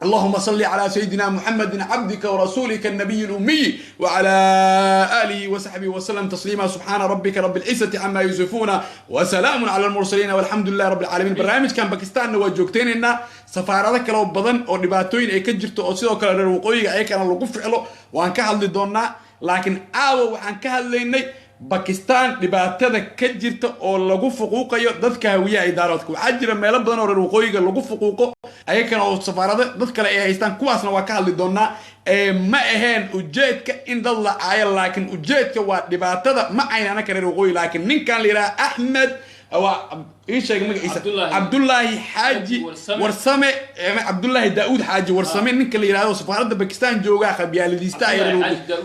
اللهم صل على سيدنا محمد عبدك ورسولك النبي الأمي وعلى آله وصحبه وسلم تسليما سبحان ربك رب العزة عما يصفون وسلام على المرسلين والحمد لله رب العالمين برنامج كان باكستان وجوجتين إن سفارتك لو بدن أو دباتوين أي كجرت أو سيدو كلا الوقوي أي كان الوقوف فعله وأن كهل دونا لكن وأن كهل ليني باكستان dhibaatada ka jirta oo lagu fuquuqayo dadka hawiya idaaradku waxa jira meelo badan oo reer waqooyiga lagu fuquuqo ayakana oo safaarada dad kale ay haystaan kuwaasna waa ka hadli doonaa ma ahayn ujeedka in dad la aayo laakiin ujeedka waa dhibaatada ma aynana ka reer waqooyi laakiin ninkan la yiraahdo Ahmed ايش يا جماعه عبد الله حاجي ورسمه عبد الله داوود حاجي ورسمه نك اللي يراهو سفاره باكستان جوغا قبيالديستا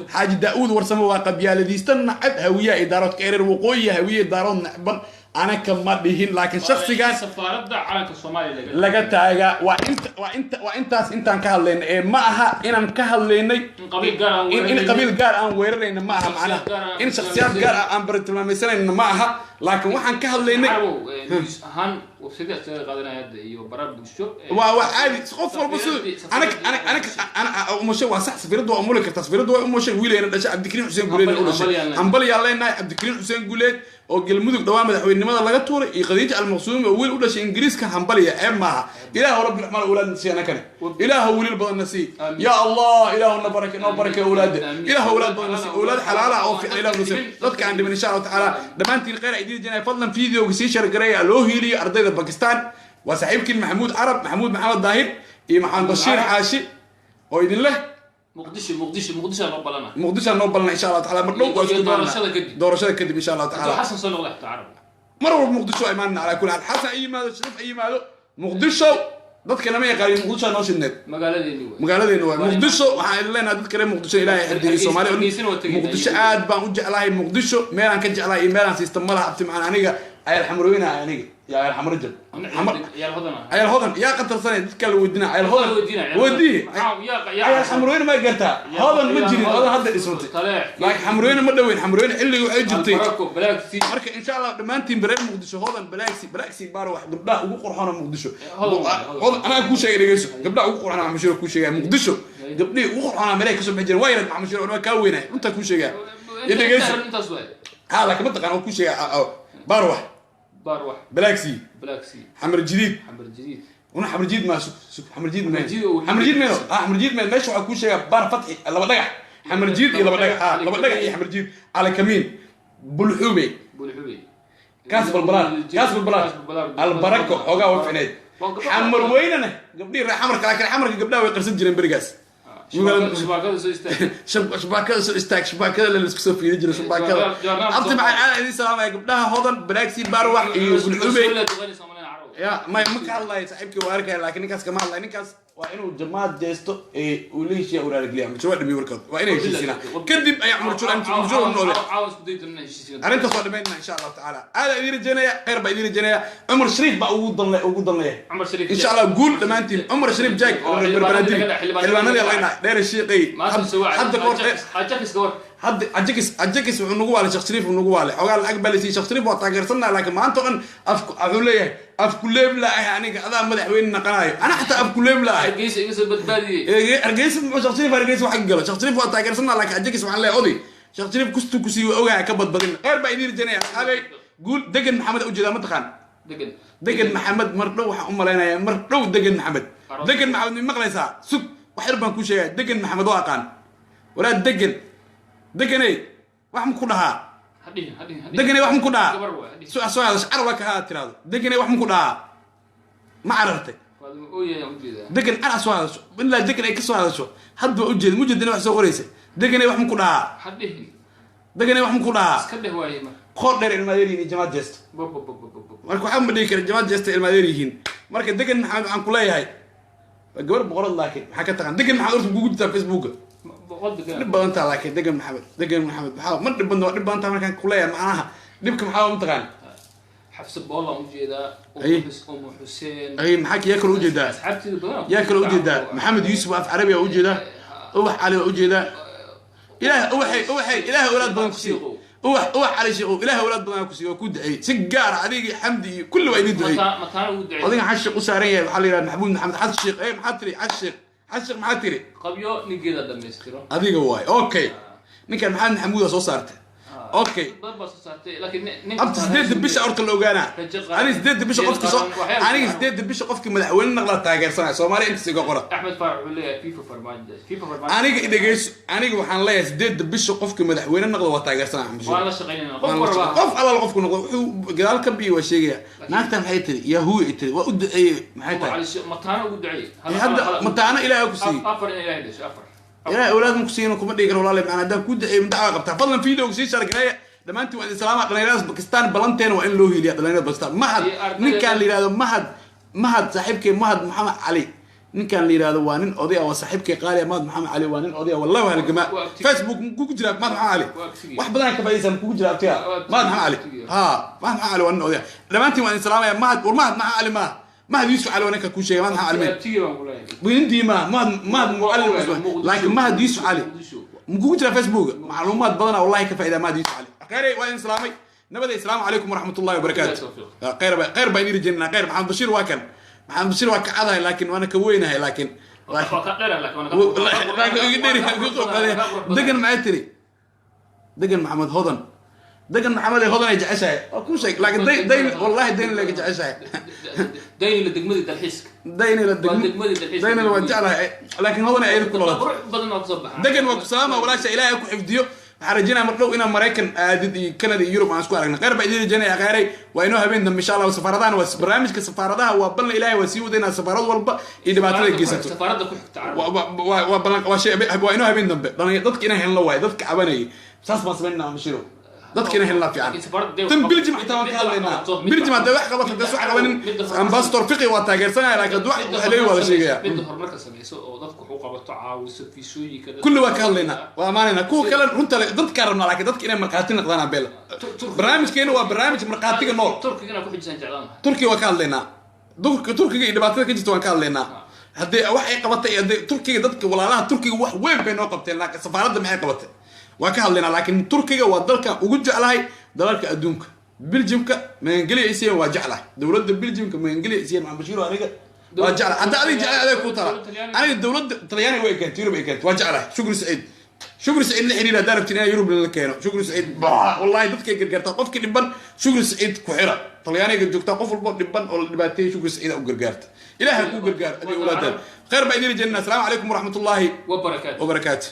حاجي داوود ورسمه وقبيالديستا نعب هويه اداره كيرر وقويه هويه اداره نعب انا كما دهين لكن شخصي كان سفاره عالم الصومالي لغا تاغا وانتاس انتان كهلين ما اها ان كهليني قبيل قار ان ويرين ما اها معنا ان شخصيات قار ان برتلماميسن ما اها لكن waxaan ka hadlaynay ahaan website qaadana iyo barab bulsho وعادي qof walba انا umushay waa sax safiradu waa umul kartaa safiradu waa umushay wiileena dhashay Cabdikariin Xuseen Guuleed oo dhashay hambal yaa leenahay Cabdikariin Xuseen Guuleed oo galmudug dhawaan madaxweynimada laga tuuray iyo Khadiija al-Maqsuumi oo wiil u dhashay Ingiriiska hambal yaa maaha ilaahu rabbil rahmaan awlaad nasiina kan ilaahu wiil badan nasi ya allah ilaahu nabaraka awlaad ilaahu awlaad badan nasi awlaad xalaala oo fiican ilaahu nasi dadka aan dhiman insha Allah taala dhamaantiin khayr ay diideen fadlan fiidiyoga sii share gareeya loo hiiliyo ardayda Pakistan wa saaxiibkii Maxamuud Arab Maxamuud Maxamed Daahir iyo Maxamed Bashiir Xaashi oo idin leh مقدشة نو بلنا إن شاء الله تعالى مرلو دورشة كدب إن شاء الله تعالى حسن صلى الله تعالى مرة مقدشة إيماننا على كل حال حسن أي ماذا شرف أي ماذا مقدشة dadkana ma yaqaanin muqdisho noo shidneed magaaladeena waa muqdisho waxaan leenahay dadka reer muqdisho ilaahay xifdiyo Soomaaliya muqdisho aad baan u jeclahay muqdisho meelaan ka jeclahay meelaan siista malaha abti macaan aniga ayal xamrooyina aniga يا الحمر جد يا الهضن يا قطر سنة تتكلم ودنا يا الهضن ودي يا الحمروين ما قلتها هضن مجري هذا هذا اسمه لكن حمروين ما دوين حمروين اللي يجرتي مرك ان شاء الله لما انت بريم مقدشو هضن بلاكسي بارو واحد قبلها وقور حنا مقدشو انا اكو شيء دغيسو قبلها وقور حنا مشير كو شيء مقدشو قبلي وقور حنا ملك سو بجر وين مع مشير انا كوينه انت كو شيء دغيسو ها لكن ما تقان كو شيء بارو باروح بلاكسي حمر جديد وانا حمر جديد ما حمر جديد ما حمر جديد ما حمر جديد ما ماشي وكل شيء بار فتحي لما دغح حمر جديد لما دغح لما دغح يا حمر جديد على كمين بلحوبي كاسب البلاد البركه اوغا وفنيد حمر ويننا قبلي حمر لكن حمر قبلها ويقرصن جيرين بريغاس شباكه سو استاك شباكه اللي اسكو في يجري شباكه عطي مع العالم السلام عليكم قبلها هضن بلاكسي باروح بالحوبي يا ما الله صاحبك واركه لكن نكاس كمان الله نكاس وانه جماعه جيستو وليش يا اورا رجلي مش واد بيوركض وانه يجينا كذب اي عمر شو انت شو نقول عاوز بديت ان يجينا انت صدمنا ان شاء الله تعالى هذا يدير الجنايه خير بيدير الجنايه عمر شريف بقى وضل عمر شريف ان شاء الله قول لما انت عمر شريف جاك بالبلدي البلدي الله ينعم دير الشيقي حد أجكس ونقول على شخص شريف ونقول على حوالي الأقبل شيء شخص شريف وتاجرنا لكن ما أنتم أقوليه أفكلهم لا يعني هذا مدح وين نقناي أنا حتى أفكلهم لا أرجيس بالبادي أرجيس شخص شريف أرجيس وحقله شخص شريف وتاجرنا لكن أجكس وعلى أودي شخص شريف كسي وأوجع كبد بدين غير بعيدين الجنيه هذا قول دقن محمد أوجد ما تخان دقن محمد مرلو أم لنا مرلو دقن محمد من مغلسة سك وحرب كل شيء دقن محمد واقان ولا دقني waxaan ku dhahaa degane waxaan ku dhahaa su'aal arwaka ha tirado degane waxaan ku dhahaa ma aragtay degan ana su'aal illa degan ay ka soo hadasho hadba u jeed mujadina wax soo qoraysa degane waxaan ku dhahaa degane waxaan ku dhahaa iska dheh waayay ma qoor dheer ilmadeeriin jamaad jeest marka waxaan ma dhigi karaa jamaad jeest ilmadeeriin marka degan maxamed waxaan ku leeyahay gabar boqorad laakiin waxa ka taqaan degan maxamed urtu ugu jirtaa Facebook دبّا أنت على كده دقن محمد بحاول ما دبّا أنت ما كان كلية معاها دبك محاول متقان حفص بالله وجده أم حسين أي محاك ياكل وجده ياكل وجده محمد يوسف في عربية وجده أوح على وجده إله أولاد بنكسي أوح على شيء إله أولاد بنكسي وكود عي سجار عليك حمدي كل وين يدعي مكان ودعي هذين حشق وسارية حلي محمود محمد حد الشيخ أي محتري حشق محتري قبيو نجينا دميسترو هذيك واي أوكي نكمل محمد حمود صوصارته اوكي ضربه صارتي لكن انت سديد بيش اورك لوغانا انا سديد بيش قفك انا سديد بيش قفك مدحوين نقلا تاغيرسنا سومالي انت سيغو قرا احمد فارع ولي فيفا فرمان انا دغيس انا waxaan leeyahay سديد بيش قفك مدحوين نقلا waa taageersana wala shaqeynaa qof alla qofku noqdo wuxuu gadaal ka biyo waa sheegaya naagta maxay tiri yahu itiri waa u ducay maxay tahay mataana ugu ducay hada mataana ilaahay ku sii afar ilaahay dhashay afar يا أولاد مكسين وكم دقيقة ولا لا أنا ده كود من دعوة قبتها فضلا فيديو وكسين شارك ليه لما أنت وإن سلامة قلنا باكستان بلانتين وإن له هي قلنا باكستان ما حد نكان لي هذا ما حد صاحبك ما حد محمد علي نكان لي هذا وانين قضية وصاحبك قال يا ماد محمد علي وانين قضية والله وهالجماعة فيسبوك كوك جراب ماد محمد علي واحد بدنا كفايسة كوك جراب فيها ماد محمد علي ها ماد محمد علي وانين قضية لما أنت وإن سلامة يا ماد وماد محمد علي ما هذا يسوع على ونك كل شيء ما نحن علمين بيندي ما معلم لكن ما هذا يسوع عليه موجود على فيسبوك معلومات بدنا والله كفاية ما هذا يسوع عليه خير وين سلامي نبدأ السلام عليكم ورحمة الله وبركاته خير بيني رجلنا خير محمد بشير واكن هذا لكن وانا كوينها لكن دقن معتري دقن محمد هضن دقن محمد هضن يجعشها كل شيء لكن دين والله دين اللي يجعشها دين اللي دقمدي الحسك دين اللي وجعلها لكن هضن عيد كل ولد بدنا نصبح دقن وقسامه ولا شيء إلهي كو حفديو حرجينا مرلو إنا مريكان كندا يوروب عن سكوارنا غير بعدين جنا يا غيري وينو هبين إن شاء الله وسفاردان وبرامج كسفاردها وبلنا إلهي وسيو دينا سفارات والبا إذا بعتلي الجيسات سفارات كل تعرف وبلنا وشيء وينو هبين دم ضدك إنا هن لواي ضدك عباني ساس ما سمعنا مشيرو dadkina helnaa fiican tan biljim xataa waan ka hadlaynaa biljim hadday wax qabato hadday wax qabanin ambassador fiqi waa taageersanaya laakiin wax waxleey waa la sheegaya midda horumarka samayso oo dadku wuxuu qabato caawiso fiisooyinka kulli waa ka hadlaynaa waa amaanaynaa kuwa kale runta dadka rabnaa laakiin dadka inay markhaati noqdaan abeel barnaamijkeena waa barnaamij markhaatiga nool turkigana ku xijisaan jeclaan turkiga waa ka hadlaynaa turkiga iyo dhibaatada ka jirta waan ka hadlaynaa haddii wax ay qabatay haddii turkiga dadka walaalaha turkiga wax weyn bay noo qabteen laakiin safaaradda maxay qabatay waa ka hadlaynaa laakiin turkiga waa dalkan ugu jeclahay dalalka adduunka biljimka magangeliya isiyan waa jeclahay dowladda biljimka magangeliya isiyan maxamed bashiir aniga waa jeclahay hadda adiga jeclahay adeeg ku tala aniga dowladda talyaaniga way keentay yurub ay keentay waa jeclahay shukri saciid شكري سعيد لحنين هذا ربتين أنا يوروب للكينو شكري سعيد والله دتك قرقرتا قف كدبان شكري سعيد كحيرة طلياني قد جوكتا قف البوت دبان أو دباتي شكري سعيد أو قرقرت إلهي كو قرقر أبي أولاد خير بإذن الجنة السلام عليكم ورحمة الله وبركاته